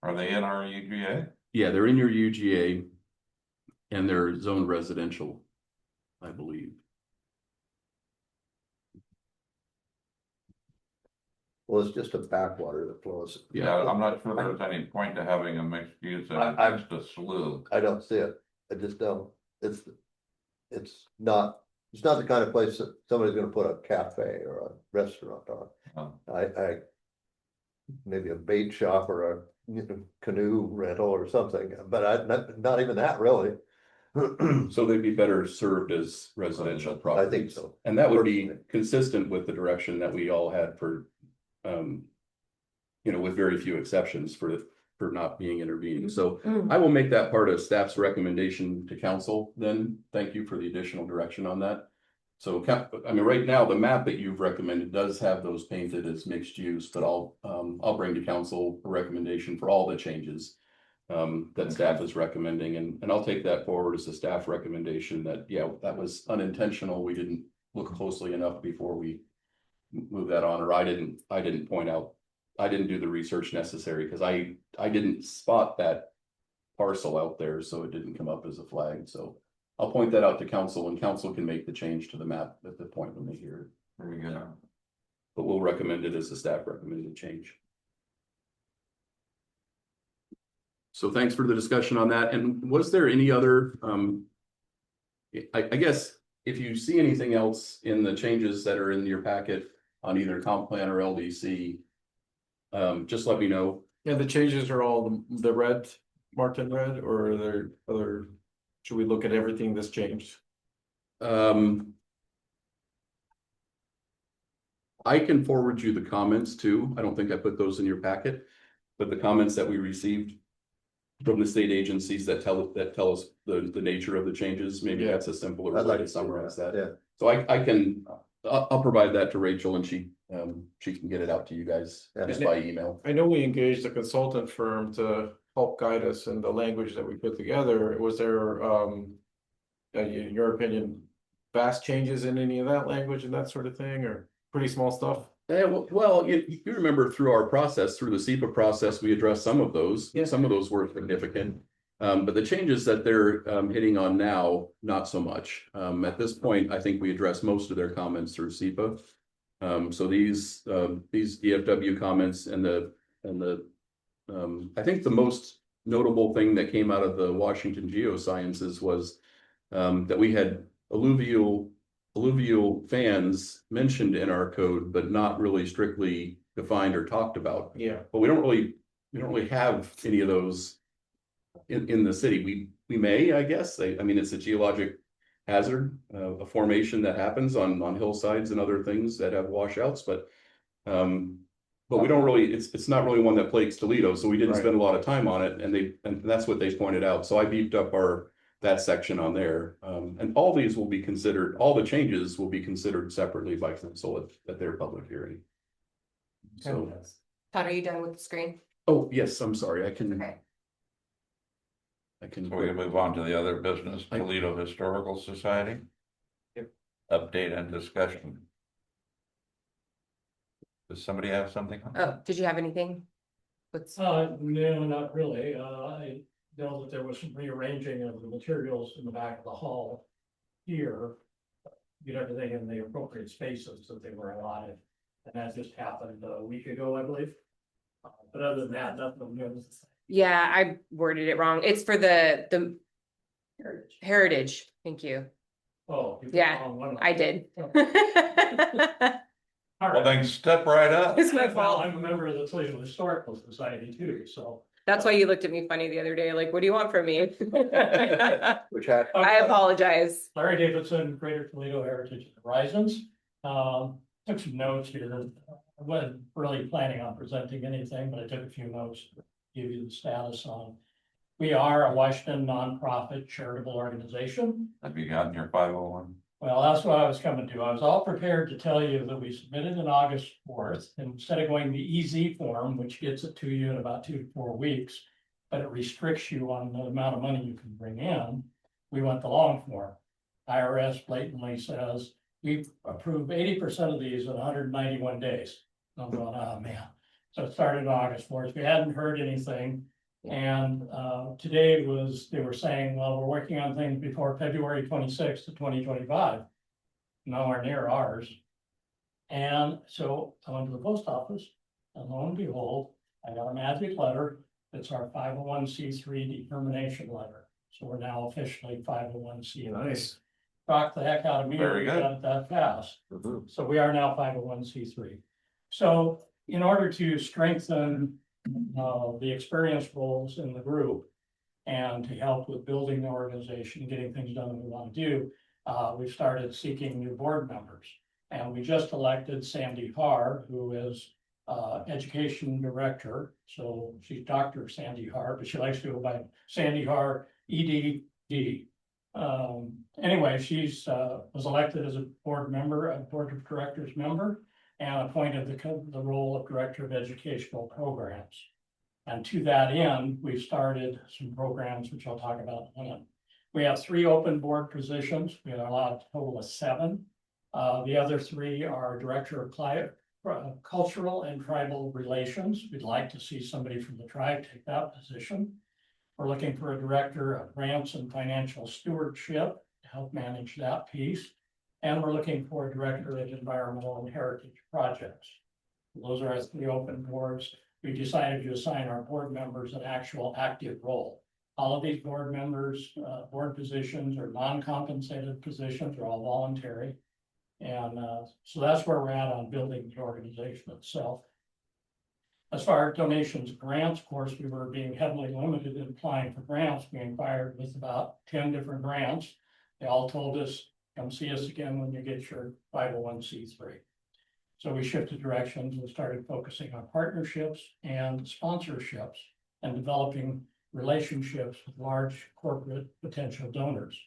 Are they in our UGA?
yeah, they're in your UGA. And they're zoned residential, I believe.
Well, it's just a backwater that flows.
Yeah, I'm not sure there's any point to having a mixed use,
I-
it's just a slough.
I don't see it. I just don't. It's not It's not the kind of place that somebody's gonna put a cafe or a restaurant on.
Oh.
I. Maybe a bait shop or a canoe rental or something, but not even that really.
So they'd be better served as residential
I think
properties.
so.
And that would be
Personally.
consistent with the direction that we all had for, with very few exceptions for not being intervened. So I will make that part of staff's recommendation to council then. Thank you for the additional direction on that. So, right now, the map that you've recommended does have those painted as mixed use, but I'll bring to council a recommendation for all the changes that staff is recommending, and I'll take that forward as a staff recommendation that, yeah, that was unintentional. We didn't look closely enough before we move that on, or I didn't point out, I didn't do the research necessary because I didn't spot that parcel out there, so it didn't come up as a flag. So I'll point that out to council, and council can make the change to the map at the point when they hear it.
Very good.
But we'll recommend it as a staff recommended change. So thanks for the discussion on that. And was there any other, I guess, if you see anything else in the changes that are in your packet on either comp plan or LDC, just let me know.
Yeah, the changes are all the red, marked in red, or are there other, should we look at everything that's changed?
I can forward you the comments too. I don't think I put those in your packet, but the comments that we received from the state agencies that tell us the nature of the changes, maybe
Yeah.
that's a simpler
I'd
way
like
to
to see
summarize that.
Yeah,
So I'll provide that to Rachel, and she can get it out to you guys
Yeah.
just by email.
I know we engaged a consultant firm to help guide us in the language that we put together. Was there, in your opinion, vast changes in any of that language and that sort of thing, or pretty small stuff?
Yeah, well, you remember through our process, through the SEPA process, we addressed some of those.
Yeah.
Some of those were significant. But the changes that they're hitting on now, not so much. At this point, I think we addressed most of their comments through SEPA. So these DFW comments and I think the most notable thing that came out of the Washington Geosciences was that we had alluvial fans mentioned in our code, but not really strictly defined or talked about.
Yeah.
But we don't really have any of those in the city. We may, I guess. I mean, it's a geologic hazard, a formation that happens on hillsides and other things that have washouts, but we don't really, it's not really one that plagues Toledo, so we didn't
Right.
spend a lot of time on it, and that's what they pointed out. So I beefed up that section on there. And all these will be considered, all the changes will be considered separately by council at their public hearing. So,
Todd, are you done with the screen?
oh, yes, I'm sorry, I can.
Okay.
So we can move on to the other business, Toledo Historical Society.
Yep.
Update and discussion. Does somebody have something?
Oh, did you have anything? What's,
No, not really. I know that there was some rearranging of the materials in the back of the hall here. Get everything in the appropriate spaces that they were allotted. And that just happened a week ago, I believe. But other than that, nothing new.
yeah, I worded it wrong. It's for the heritage. Thank you.
Oh. you put
Yeah,
on one of
I
them.
did.
All
Well,
right.
then step right up.
It's my
Well,
fault.
I'm a member of the Toledo Historical Society too, so.
That's why you looked at me funny the other day, like, what do you want from me?
which had,
I apologize.
Larry Davidson, Greater Toledo Heritage and Horizons. Took some notes here. I wasn't really planning on presenting anything, but I took a few notes to give you the status on. We are a Washington nonprofit charitable organization.
Have you gotten your 501?
Well, that's what I was coming to. I was all prepared to tell you that we submitted on August 4th. Instead of going the EZ form, which gets it to you in about 2 to 4 weeks, but it restricts you on the amount of money you can bring in, we went the long form. IRS blatantly says, we've approved 80% of these in 191 days. I'm going, oh man. So it started on August 4th. We hadn't heard anything. And today they were saying, well, we're working on things before February 26th of 2025. Nowhere near ours. And so I went to the post office, and lo and behold, I got a magic letter. It's our 501c3 determination letter. So we're now officially 501c3.
Nice.
shocked the heck out of me.
Very
we
good.
got it that fast.
Mhm.
So we are now 501c3. So in order to strengthen the experience roles in the group and to help with building the organization, getting things done that we want to do, we've started seeking new board members. And we just elected Sandy Har, who is education director. So she's Dr. Sandy Har, but she likes to go by Sandy Har, EDD. Anyway, she's was elected as a board member, a board of directors member, and appointed the role of director of educational programs. And to that end, we've started some programs, which I'll talk about in a minute. We have 3 open board positions. We are allowed a total of 7. The other 3 are director of cultural and tribal relations. We'd like to see somebody from the tribe take that position. We're looking for a director of grants and financial stewardship to help manage that piece. And we're looking for a director of environmental and heritage projects. Those are our 3 open boards. We decided to assign our board members an actual active role. All of these board members, board positions are non-compensated positions, are all voluntary. And so that's where we're at on building the organization itself. As far as donations, grants, of course, we were being heavily limited in applying for grants. We inquired with about 10 different grants. They all told us, come see us again when you get your 501c3. So we shifted directions and started focusing on partnerships and sponsorships and developing relationships with large corporate potential donors.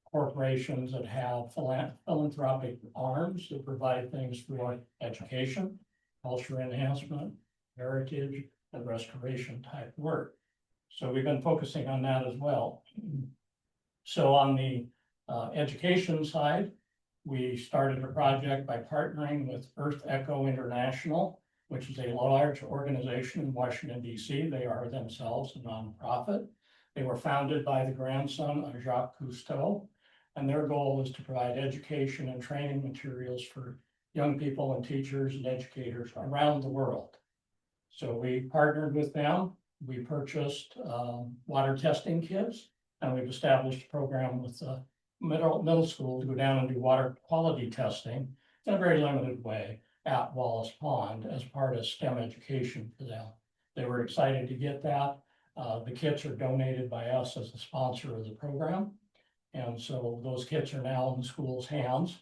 Corporations that have philanthropic arms that provide things for education, culture enhancement, heritage, and restoration type work. So we've been focusing on that as well. So on the education side, we started a project by partnering with Earth Echo International, which is a large organization in Washington, D.C. They are themselves a nonprofit. They were founded by the grandson of Jacques Cousteau, and their goal is to provide education and training materials for young people and teachers and educators around the world. So we partnered with them. We purchased water testing kits, and we've established a program with the middle school to go down and do water quality testing in a very limited way at Wallace Pond as part of STEM education for them. They were excited to get that. The kits are donated by us as the sponsor of the program. And so those kits are now in the school's hands.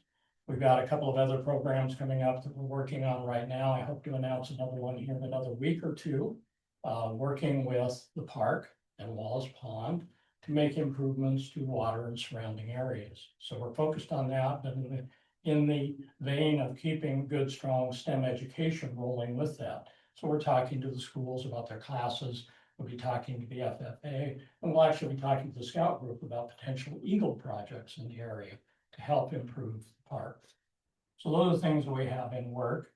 We've got a couple of other programs coming up that we're working on right now. I hope to announce another one here in another week or 2, working with the park and Wallace Pond to make improvements to water and surrounding areas. So we're focused on that, but in the vein of keeping good, strong STEM education rolling with that. So we're talking to the schools about their classes. We'll be talking to the FFA, and we'll actually be talking to the Scout group about potential Eagle projects in the area to help improve the park. So those are the things that we have in work.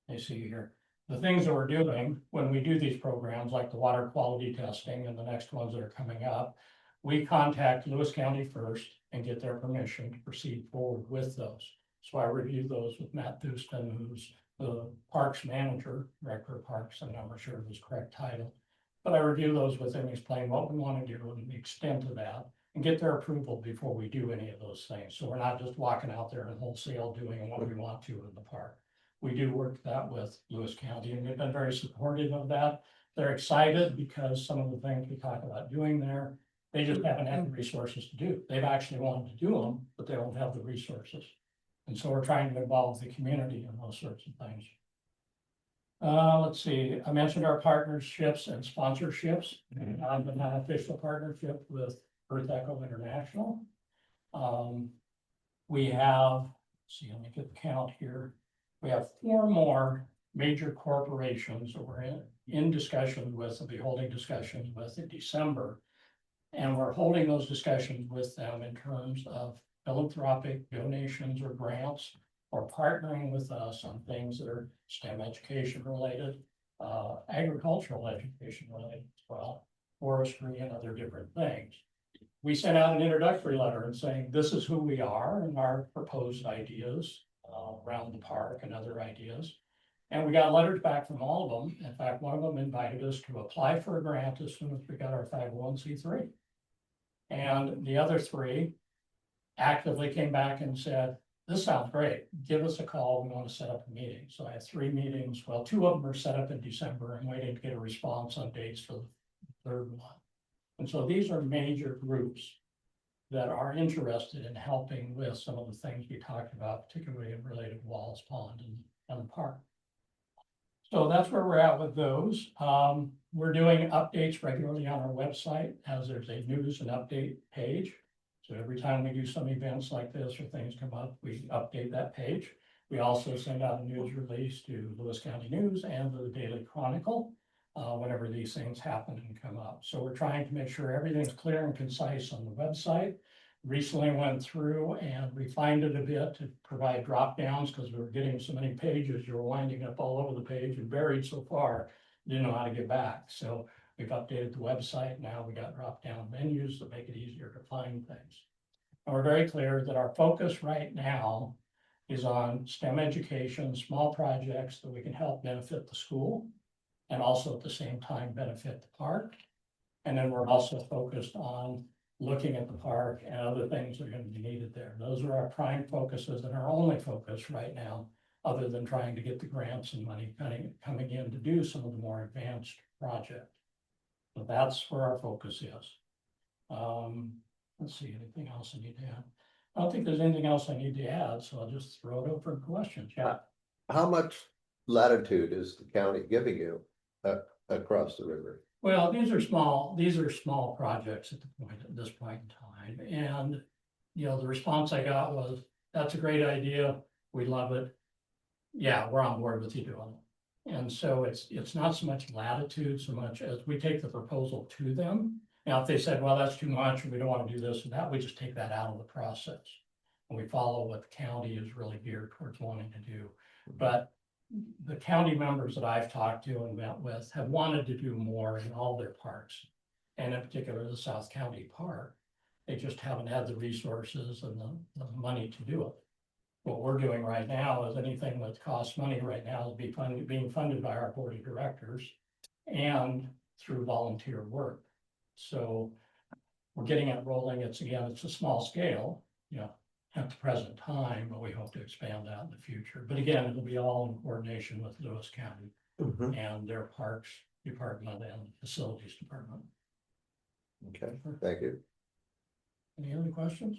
Let's see here. The things that we're doing when we do these programs, like the water quality testing and the next ones that are coming up, we contact Lewis County first and get their permission to proceed forward with those. So I review those with Matt Thurston, who's the parks manager, director of parks, and I'm not sure of his correct title. But I review those with him, explain what we want to do and the extent of that, and get their approval before we do any of those things. So we're not just walking out there and wholesale doing what we want to in the park. We do work that with Lewis County, and they've been very supportive of that. They're excited because some of the things we talk about doing there, they just haven't had the resources to do. They've actually wanted to do them, but they don't have the resources. And so we're trying to involve the community in those sorts of things. Let's see, I mentioned our partnerships and sponsorships. I'm an official partnership with Earth Echo International. We have, let's see, let me get the count here. We have 4 more major corporations that we're in discussion with, and be holding discussions with in December. And we're holding those discussions with them in terms of philanthropic donations or grants, or partnering with us on things that are STEM education related, agricultural education related as well, forestry and other different things. We sent out an introductory letter and saying, this is who we are and our proposed ideas around the park and other ideas. And we got letters back from all of them. In fact, one of them invited us to apply for a grant as soon as we got our 501c3. And the other three actively came back and said, this sounds great, give us a call, we want to set up a meeting. So I had 3 meetings, well, 2 of them are set up in December. I'm waiting to get a response on dates for the third one. And so these are major groups that are interested in helping with some of the things we talked about, particularly related to Wallace Pond and the park. So that's where we're at with those. We're doing updates regularly on our website as there's a news and update page. So every time we do some events like this or things come up, we update that page. We also send out a news release to Lewis County News and the Daily Chronicle whenever these things happen and come up. So we're trying to make sure everything's clear and concise on the website. Recently went through and refined it a bit to provide drop downs because we were getting so many pages, you were winding up all over the page and buried so far, didn't know how to get back. So we've updated the website. Now we got drop down menus that make it easier to find things. And we're very clear that our focus right now is on STEM education, small projects that we can help benefit the school and also at the same time benefit the park. And then we're also focused on looking at the park and other things that are going to be needed there. Those are our prime focuses and our only focus right now, other than trying to get the grants and money coming in to do some of the more advanced projects. So that's where our focus is. Let's see, anything else I need to add? I don't think there's anything else I need to add, so I'll just throw it open for questions. Yeah.
How much latitude is the county giving you across the river?
Well, these are small projects at this point in time. And, you know, the response I got was, that's a great idea. We love it. Yeah, we're on board with you doing it. And so it's not so much latitude so much as we take the proposal to them. Now, if they said, well, that's too much, and we don't want to do this and that, we just take that out of the process. And we follow what the county is really geared towards wanting to do. But the county members that I've talked to and met with have wanted to do more in all their parks. And in particular, the South County Park. They just haven't had the resources and the money to do it. What we're doing right now is anything that costs money right now is being funded by our board of directors and through volunteer work. So we're getting it rolling. It's a small scale, you know, at the present time, but we hope to expand that in the future. But again, it'll be all in coordination with Lewis County and their parks department and facilities department.
Okay, thank you.
Any other questions?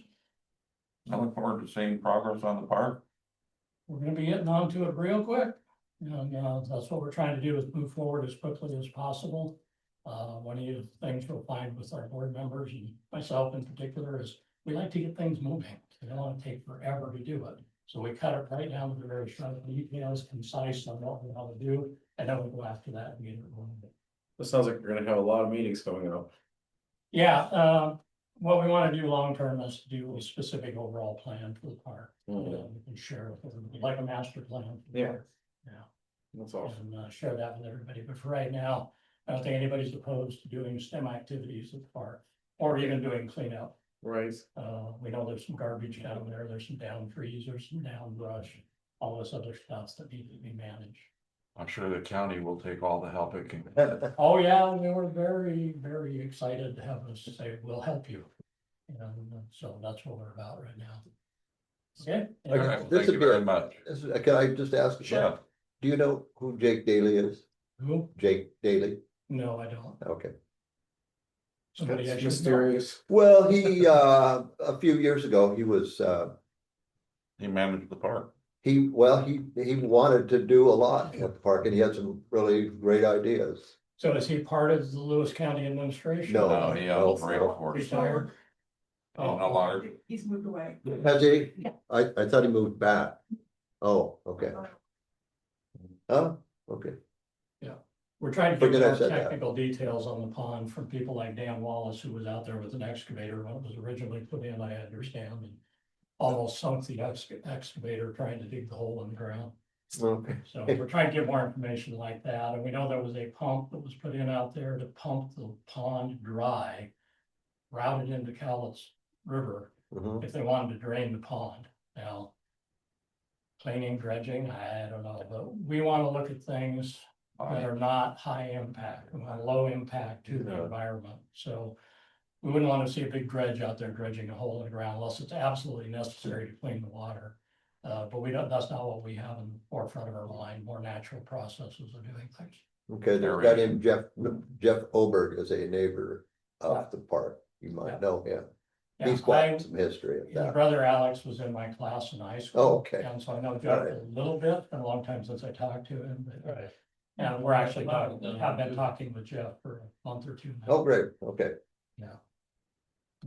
I look forward to seeing progress on the park.
We're gonna be getting onto it real quick. And that's what we're trying to do, is move forward as quickly as possible. One of the things we'll find with our board members and myself in particular is we like to get things moving. We don't want to take forever to do it. So we cut it right down to the very sharp details, concise on what we want to do, and then we'll go after that and get it moving.
It sounds like we're gonna have a lot of meetings coming up.
Yeah, what we want to do long term is to do a specific overall plan for the park. We can share with everybody, like a master plan. for the
Yeah.
park. Yeah.
That's awesome.
And share that with everybody. But for right now, I don't think anybody's opposed to doing STEM activities at the park or even doing cleanup.
Right.
We know there's some garbage down there, there's some down trees, there's some down brush, all this other stuff that needs to be managed.
I'm sure the county will take all the help it can.
Oh, yeah, we were very, very excited to have us say, we'll help you. And so that's what we're about right now. Okay?
Okay, well,
This
thank
would
you
be
very
a-
much.
Can I just ask a
Sure.
question? Do you know who Jake Daly is?
Who?
Jake Daly?
No, I don't.
Okay.
Somebody I
That's
should know.
mysterious.
Well, he, a few years ago, he was,
He managed the park.
he wanted to do a lot at the park and he had some really great ideas.
So is he part of the Lewis County administration?
No.
No, he owns Rail Force.
Retired?
Oh, no longer.
He's moved away.
Has he? I thought he moved back. Oh, okay. Oh, okay.
We're trying to get
Forget I
more
said that.
technical details on the pond from people like Dan Wallace, who was out there with an excavator when it was originally put in, I understand. And almost sunk the excavator trying to dig the hole in the ground.
Okay.
So we're trying to get more information like that. And we know there was a pump that was put in out there to pump the pond dry, routed into Cowlitz River
Mhm.
if they wanted to drain the pond. Now, cleaning, dredging, I don't know, but we want to look at things that are not high impact, low impact to the
Yeah.
environment. So we wouldn't want to see a big dredge out there dredging a hole in the ground unless it's absolutely necessary to clean the water. But we don't, that's not what we have in the forefront of our mind, more natural processes of doing things.
Okay, there's a guy named Jeff Oberg is a neighbor of the park. You
Yeah.
might know him.
Yeah,
He's got some history of
his
that.
brother Alex was in my class in high school.
Oh, okay.
And so I know Jeff
Alright.
a little bit, it's been a long time since I talked to him, but.
Right.
And we're actually talking, have been talking with Jeff for a month or two now.
Oh, great, okay.
Yeah,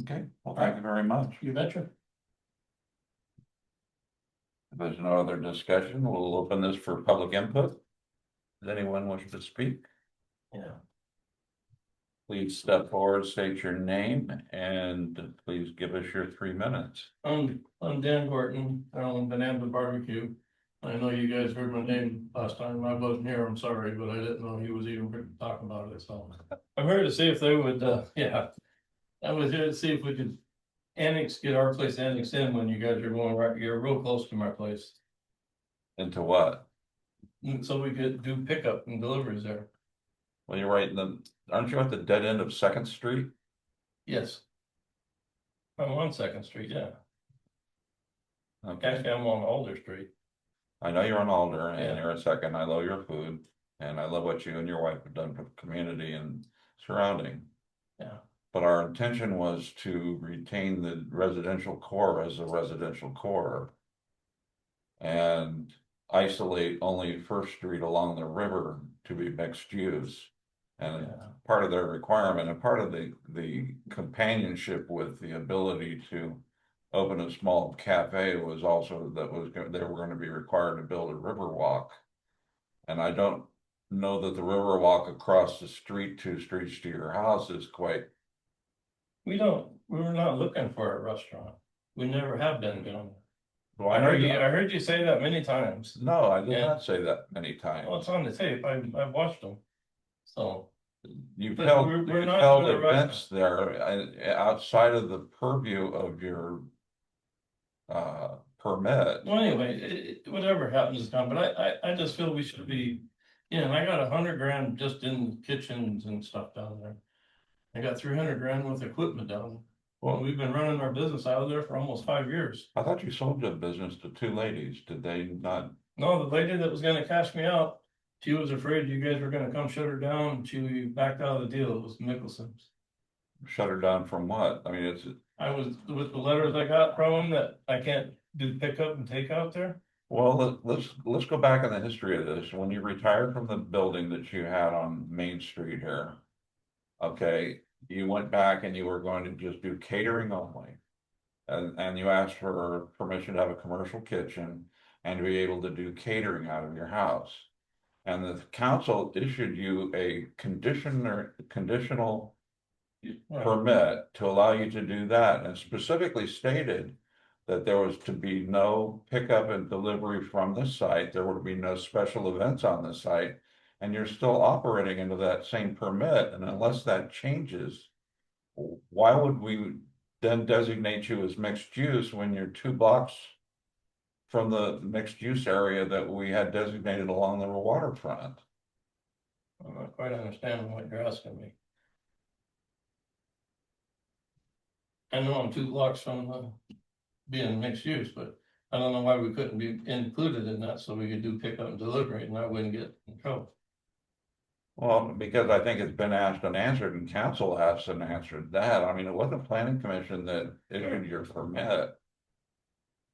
Okay, well, thank you very much.
you betcha.
If there's no other discussion, we'll open this for public input. Does anyone wish to speak?
Yeah.
Please step forward, state your name, and please give us your 3 minutes.
I'm Dan Gorton, I own Bonanza Barbecue. I know you guys heard my name last time, I wasn't here, I'm sorry, but I didn't know he was even talking about it, so. I'm here to see if they would, yeah. I was here to see if we could get our place annexed in when you guys are going right, you're real close to my place.
Into what?
So we could do pickup and deliveries there.
Well, you're right in the, aren't you at the dead end of Second Street?
Yes. I'm on Second Street, yeah.
Okay,
Actually, I'm on Alder Street.
I know you're on Alder
Yeah.
and you're a second. I love your food. And I love what you and your wife have done for the community and surrounding.
Yeah.
But our intention was to retain the residential core as a residential core. And isolate only First Street along the river to be mixed use. And
Yeah.
part of their requirement and part of the companionship with the ability to open a small cafe was also that they were going to be required to build a river walk. And I don't know that the river walk across the street, 2 streets to your house is quite.
We were not looking for a restaurant. We never have been going.
Well,
I heard you say that many times.
No, I did
Yeah.
not say that many times.
Well, it's on the tape. I've watched them. So,
You've
but
held,
we're
you've
not
held
doing a
events there outside of the purview of your permit.
well, anyway, whatever happens is done, but I just feel we should be, I got $100,000 just in kitchens and stuff down there. I got $300,000 with equipment down there. Well, we've been running our business out of there for almost 5 years.
I thought you sold the business to 2 ladies. Did they not?
No, the lady that was gonna cash me out, she was afraid you guys were gonna come shut her down. She backed out of the deal. It was Mickelson's.
Shut her down from what? I mean,
I was, with the letters I got from them that I can't do pickup and take out there.
well, let's go back in the history of this. When you retired from the building that you had on Main Street here. Okay, you went back and you were going to just do catering only. And you asked for permission to have a commercial kitchen and to be able to do catering out of your house. And the council issued you a conditional permit to allow you to do that, and specifically stated that there was to be no pickup and delivery from this site, there would be no special events on the site, and you're still operating under that same permit, and unless that changes, why would we then designate you as mixed use when you're 2 blocks from the mixed use area that we had designated along the waterfront?
I'm not quite understanding what you're asking me. I know I'm 2 blocks from being mixed use, but I don't know why we couldn't be included in that so we could do pickup and delivery and I wouldn't get in trouble.
Well, because I think it's been asked and answered, and council asked and answered that. I mean, it wasn't planning commission that issued your permit.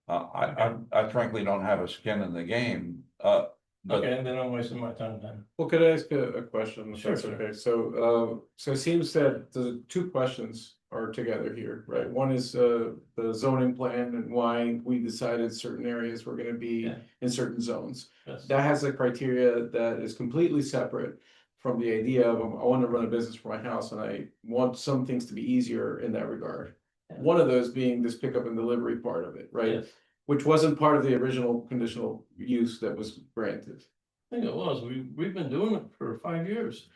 I frankly don't have a skin in the game, but
Okay, and then I'm wasting my time then.
Well, could I ask a question? If
Sure,
that's
sure.
okay, so it seems that the 2 questions are together here, right? One is the zoning plan and why we decided certain areas were gonna be
Yeah.
in certain zones.
Yes.
That has a criteria that is completely separate from the idea of, I wanna run a business for my house and I want some things to be easier in that regard.
Yeah.
One of those being this pickup and delivery part of it, right?
Yes.
Which wasn't part of the original conditional use that was granted.
I think it was. We've been doing it for 5 years.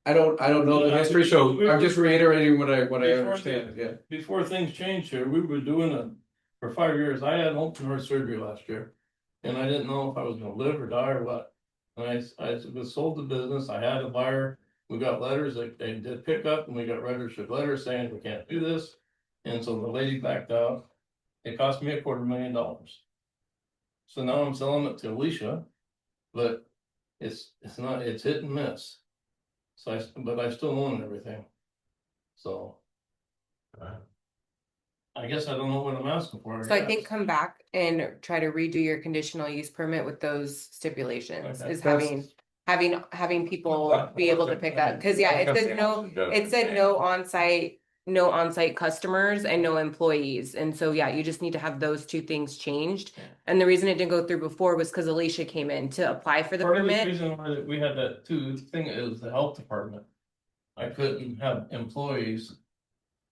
I don't know the
Yeah,
history, so
we-
I'm just reiterating what I
Before
understand, yeah.
Before things changed here, we were doing it for 5 years. I had open heart surgery last year. And I didn't know if I was gonna live or die or what. And I was sold the business. I had a buyer We got letters, like they did pick up, and we got registered letters saying we can't do this. And so the lady backed out. It cost me $250,000. So now I'm selling it to Alicia, but it's not, it's hit and miss. So but I still own everything. So. I guess I don't know what I'm asking for.
So I think
guess.
come back and try to redo your conditional use permit with those stipulations,
Okay.
is having people be able to pick up, cause yeah, it said no on-site customers and no employees, and so, yeah, you just need to have those two things changed. And the reason it didn't go through before was cause Alicia came in to apply for the
Part of the
permit.
reason why we had that too, thing is the health department. I couldn't have employees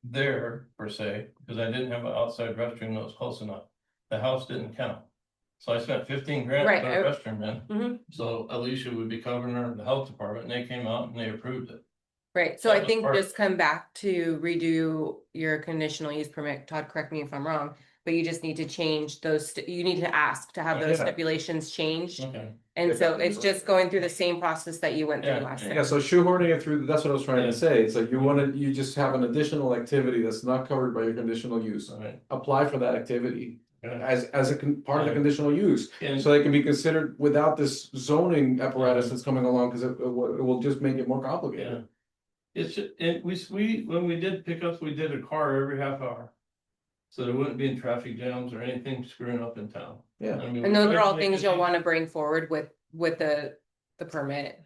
there per se, because I didn't have an outside restroom that was close enough. The house didn't count. So I spent 15 grand to
Right,
put a restroom in.
Mhm.
So Alicia would be covering her the health department, and they came out and they approved it.
Right, so
That
I
was
think
part-
just come back to redo your conditional use permit. Todd, correct me if I'm wrong, but you just need to change those, you need to ask to have those
Yeah.
stipulations changed.
Okay.
And so it's just going through the same process that you went through
Yeah,
last
Yeah,
time.
so shoehorning it through, that's what I was trying
Yeah.
to say, it's like you just have an additional activity that's not covered by your conditional use.
Alright.
Apply for that activity
Yeah.
as a part of the
Yeah.
conditional use.
And-
So they can be considered without this zoning apparatus that's coming along, because it will just make it more
Yeah.
complicated.
It's just, we, when we did pickups, we did a car every half hour. So there wouldn't be in traffic jams or anything screwing up in town.
Yeah.
I mean,
And those
we
are all
tried to
things
make it
you'll wanna bring forward with the permit.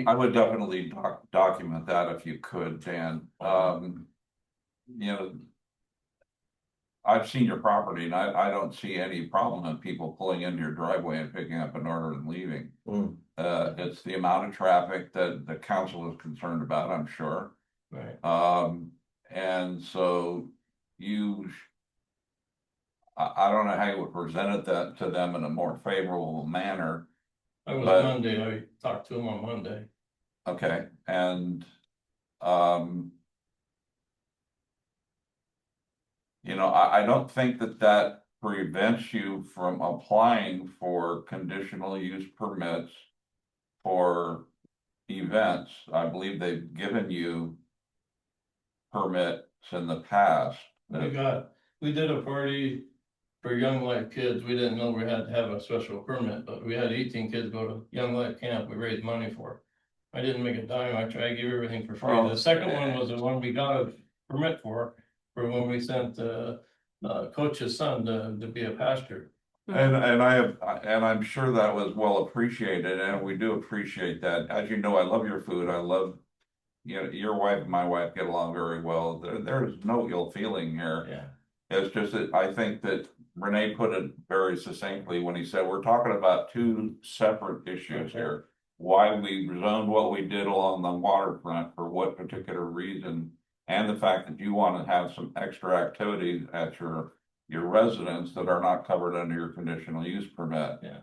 I would definitely document that if you could, Dan. You know. I've seen your property and I don't see any problem in people pulling into your driveway and picking up an order and leaving.
Mm.
It's the amount of traffic that the council is concerned about, I'm sure.
Right.
And so I don't know how you would present it that to them in a more favorable manner.
I was
But-
Monday, I talked to him on Monday.
Okay, and, you know, I don't think that prevents you from applying for conditional use permits for events. I believe they've given you permits in the past.
We did a party for Young Life kids. We didn't know we had to have a special permit, but we had 18 kids go to Young Life camp. We raised money for it. I didn't make a dime. I tried to give everything for free.
Oh.
The second one was the one we got a permit for when we sent coach's son to be a pastor.
And I'm sure that was well appreciated, and we do appreciate that. As you know, I love your food. I love, you know, your wife and my wife get along very well. There's no ill feeling here.
Yeah.
It's just that I think that Renee put it very succinctly when he said, we're talking about two separate issues here. Why we zoned what we did along the waterfront, for what particular reason, and the fact that you want to have some extra activities at your residence that are not covered under your conditional use permit.
Yeah.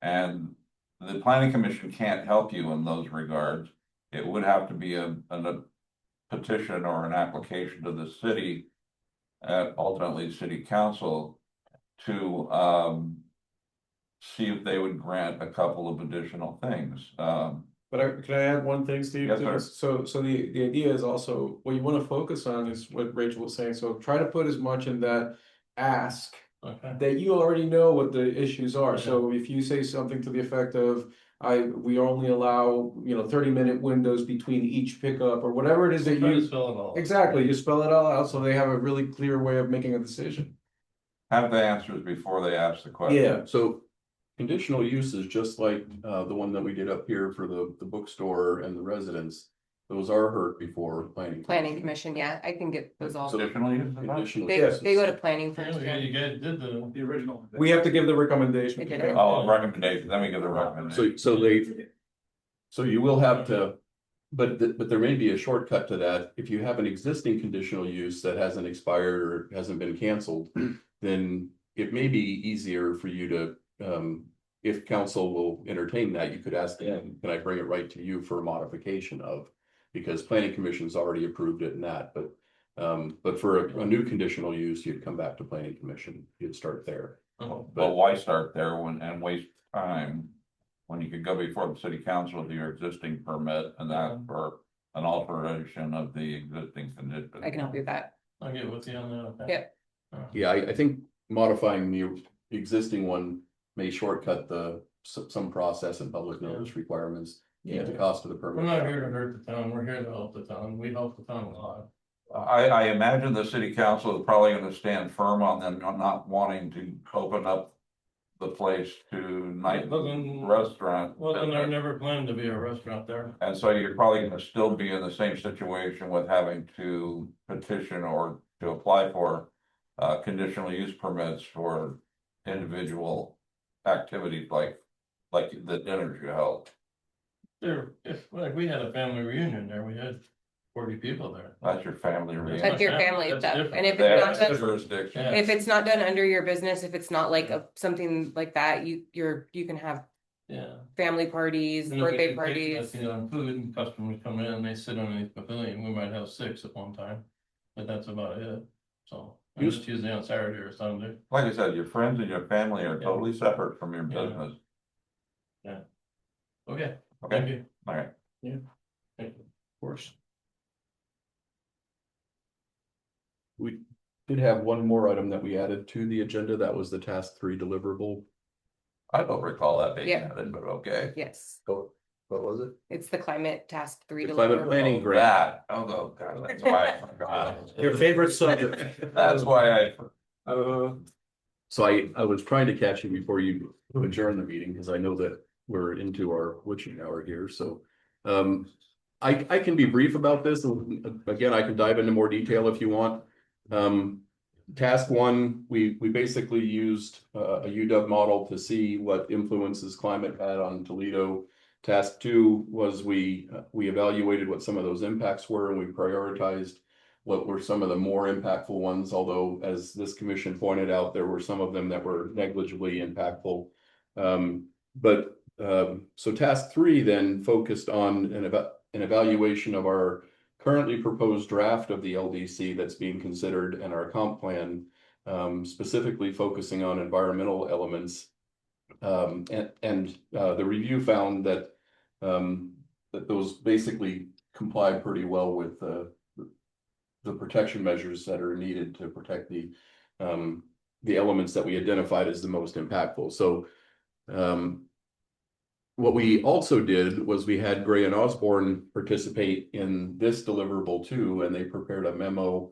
And the planning commission can't help you in those regards. It would have to be a petition or an application to the city, ultimately city council, to see if they would grant a couple of additional things.
But can I add one thing, Steve?
Yes,
to
sir.
this? So the idea is also, what you wanna focus on is what Rachel was saying, so try to put as much in that ask
Okay.
that you already know what the issues are, so if you say something to the effect of, we only allow, 30-minute windows between each pickup, or whatever it is that
Try to
you.
spell it all.
Exactly, you spell it all out, so they have a really clear way of making a decision.
Have the answers before they ask the question.
Yeah,
So conditional use is just like the one that we did up here for the bookstore and the residence. Those are heard before planning.
Planning commission, yeah, I can get those all.
Conditional use, is that?
Conditional
They
uses.
go to planning first.
Yeah,
yeah.
you guys did the
original.
we have to give the recommendation.
They did it.
Oh, recommendation, then we give the recommendation.
So you will have to, but there may be a shortcut to that. If you have an existing conditional use that hasn't expired or hasn't been canceled, then it may be easier for you to, if council will entertain that, you could ask them, can I bring it right to you for a modification of? Because planning commission's already approved it and that, but for a new conditional use, you'd come back to planning commission, you'd start there.
But why start there and waste time? when you could go before the city council with your existing permit and ask for an alteration of the existing condition.
I can help you with that.
I'll get with you on that. okay.
Yep.
Yeah, I think modifying the existing one may shortcut some process and public notice requirements.
Yeah.
The cost of the
We're
permit.
not here to hurt the town, we're here to help the town, we help the town a lot.
I imagine the city council is probably gonna stand firm on them not wanting to open up the place to night restaurant.
Well, then there never planned to be a restaurant there.
And so you're probably gonna still be in the same situation with having to petition or to apply for conditional use permits for individual activities like the dinners you held.
There, if, like, we had a family reunion there, we had 40 people there.
That's your family reunion.
That's your family
That's
stuff,
different.
and if
They
it's
have
not done,
jurisdiction.
Yeah.
if it's not done under your business, if it's not like something like that, you can have
Yeah.
family parties,
And if
birthday
it takes
parties.
us, you know, food and customers come in, they sit underneath the pavilion, we might have 6 at one time, but that's about it. So, and
Use-
it's usually on Saturday or Sunday.
Like I said, your friends and your family are
Yeah.
totally separate from your
Yeah.
business.
Okay, thank
Okay,
you.
all right.
Thank you.
Of course. We did have one more item that we added to the agenda. That was the task 3 deliverable.
I don't recall that being
Yeah.
added, but okay.
Yes,
Oh, what was it?
it's the climate task 3.
The climate
deliverable.
planning grant.
That, oh, God, that's why I forgot.
Your favorite subject.
That's why
So I was trying to catch you before you adjourn the meeting, because I know that we're into our witching hour here, so. I can be brief about this, again, I can dive into more detail if you want. Task 1, we basically used a UW model to see what influences climate had on Toledo. Task 2 was we evaluated what some of those impacts were, and we prioritized what were some of the more impactful ones, although as this commission pointed out, there were some of them that were negligibly impactful. So task 3 then focused on an evaluation of our currently proposed draft of the LDC that's being considered and our comp plan, specifically focusing on environmental elements. The review found that those basically comply pretty well with the protection measures that are needed to protect the elements that we identified as the most impactful. So what we also did was we had Gray and Osborne participate in this deliverable too, and they prepared a memo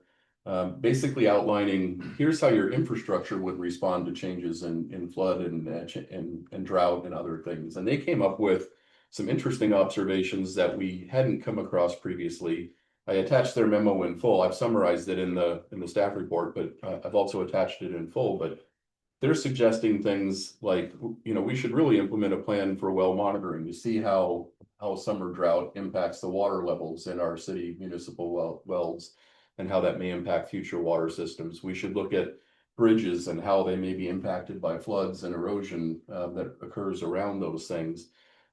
basically outlining, here's how your infrastructure would respond to changes in flood and drought and other things. And they came up with some interesting observations that we hadn't come across previously. I attached their memo in full. I've summarized it in the staff report, but I've also attached it in full. But they're suggesting things like, we should really implement a plan for well monitoring to see how summer drought impacts the water levels in our city municipal wells and how that may impact future water systems. We should look at bridges and how they may be impacted by floods and erosion that occurs around those things.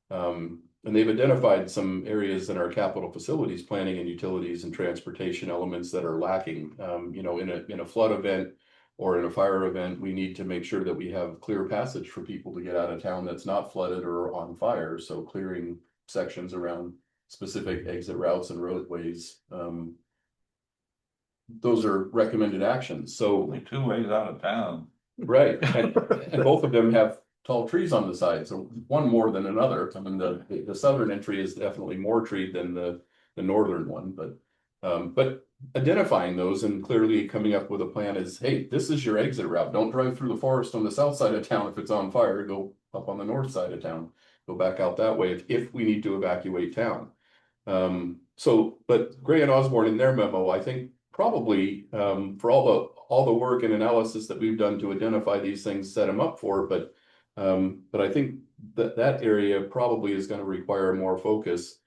And they've identified some areas in our capital facilities planning and utilities and transportation elements that are lacking. In a flood event or in a fire event, we need to make sure that we have clear passage for people to get out of town that's not flooded or on fire. So clearing sections around specific exit routes and roadways. Those are recommended actions. So
only 2 ways out of town.
right, and both of them have tall trees on the side, so one more than another. I mean, the southern entry is definitely more treed than the northern one, but identifying those and clearly coming up with a plan is, hey, this is your exit route. Don't drive through the forest on the south side of town if it's on fire. Go up on the north side of town. Go back out that way if we need to evacuate town. But Gray and Osborne in their memo, I think probably for all the work and analysis that we've done to identify these things, set them up for, but I think that area probably is going to require more focus,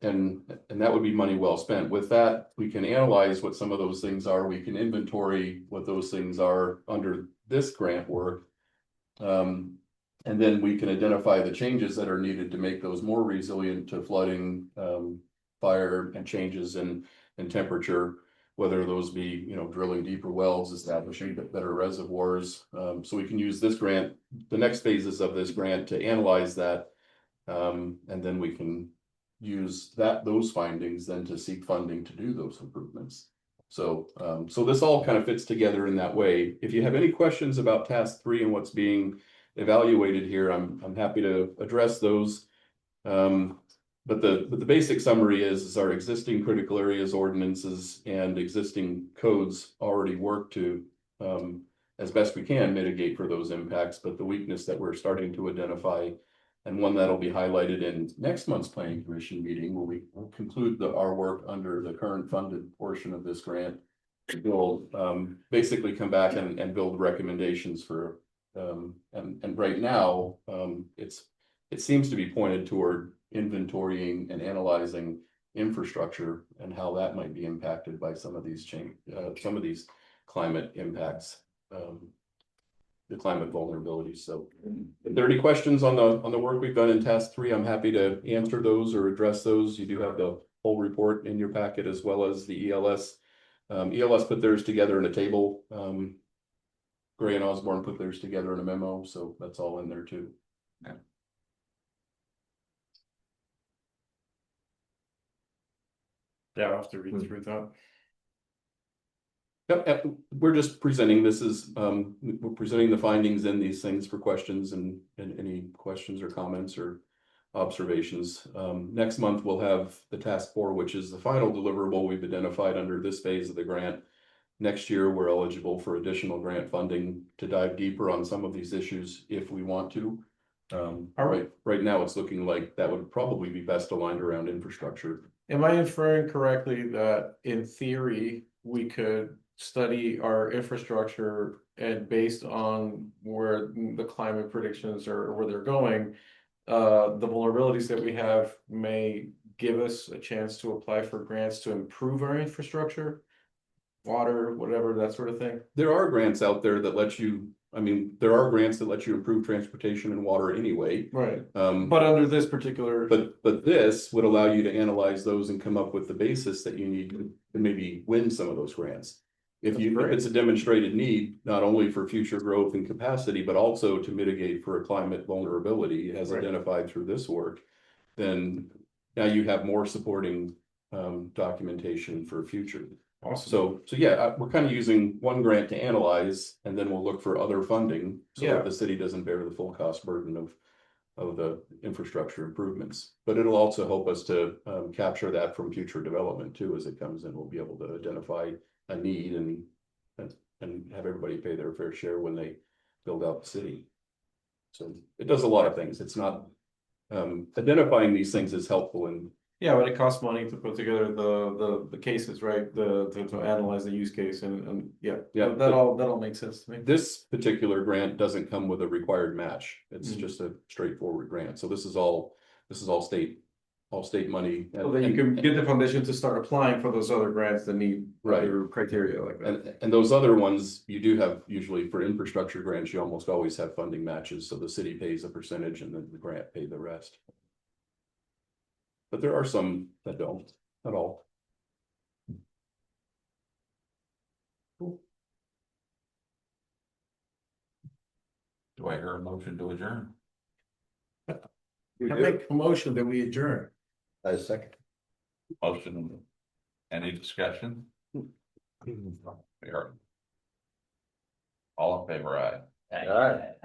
and that would be money well spent. With that, we can analyze what some of those things are. We can inventory what those things are under this grant work, and then we can identify the changes that are needed to make those more resilient to flooding, fire, and changes in temperature, whether those be, drilling deeper wells, establishing better reservoirs. So we can use this grant the next phases of this grant to analyze that. And then we can use those findings then to seek funding to do those improvements. So, so this all kind of fits together in that way. If you have any questions about task 3 and what's being evaluated here, I'm happy to address those. But the basic summary is our existing critical areas ordinances and existing codes already work to, as best we can, mitigate for those impacts. But the weakness that we're starting to identify, and one that'll be highlighted in next month's planning commission meeting, where we will conclude our work under the current funded portion of this grant. We'll basically come back and build recommendations for, and right now, it seems to be pointed toward inventorying and analyzing infrastructure and how that might be impacted by some of these climate impacts, the climate vulnerabilities. So if there are any questions on the work we've done in task 3, I'm happy to answer those or address those. You do have the whole report in your packet, as well as the ELS. ELS put theirs together in a table. Gray and Osborne put theirs together in a memo, so that's all in there too.
Yeah.
Yeah, I'll have to read through that.
Yep, we're just presenting, this is, we're presenting the findings in these things for questions and any questions or comments or observations. Next month, we'll have the task 4, which is the final deliverable we've identified under this phase of the grant. Next year, we're eligible for additional grant funding to dive deeper on some of these issues if we want to. Right now, it's looking like that would probably be best aligned around infrastructure.
Am I inferring correctly that in theory, we could study our infrastructure and based on where the climate predictions are, where they're going, the vulnerabilities that we have may give us a chance to apply for grants to improve our infrastructure, water, whatever, that sort of thing?
There are grants out there that let you, there are grants that let you improve transportation and water anyway.
Right. But under this particular.
But this would allow you to analyze those and come up with the basis that you need to maybe win some of those grants. If it's a demonstrated need, not only for future growth and capacity, but also to mitigate for a climate vulnerability as identified through this work, then now you have more supporting documentation for future.
Awesome.
So yeah, we're kind of using one grant to analyze, and then we'll look for other funding so that the city doesn't bear the full cost burden of the infrastructure improvements. But it'll also help us to capture that from future development too. As it comes in, we'll be able to identify a need and have everybody pay their fair share when they build out the city. So it does a lot of things. It's not identifying these things is helpful, and
yeah, but it costs money to put together the cases, right? To analyze the use case and that all makes sense to me.
This particular grant doesn't come with a required match. It's just a straightforward grant. So this is all state money.
So that you can get the foundation to start applying for those other grants that need other criteria like that.
And those other ones, you do have usually for infrastructure grants, you almost always have funding matches. So the city pays a percentage and then the grant pay the rest. But there are some that don't at all.
Do I hear a motion to adjourn?
I make a motion that we adjourn.
I second.
Motion, any discussion? All in favor, aye.
All right.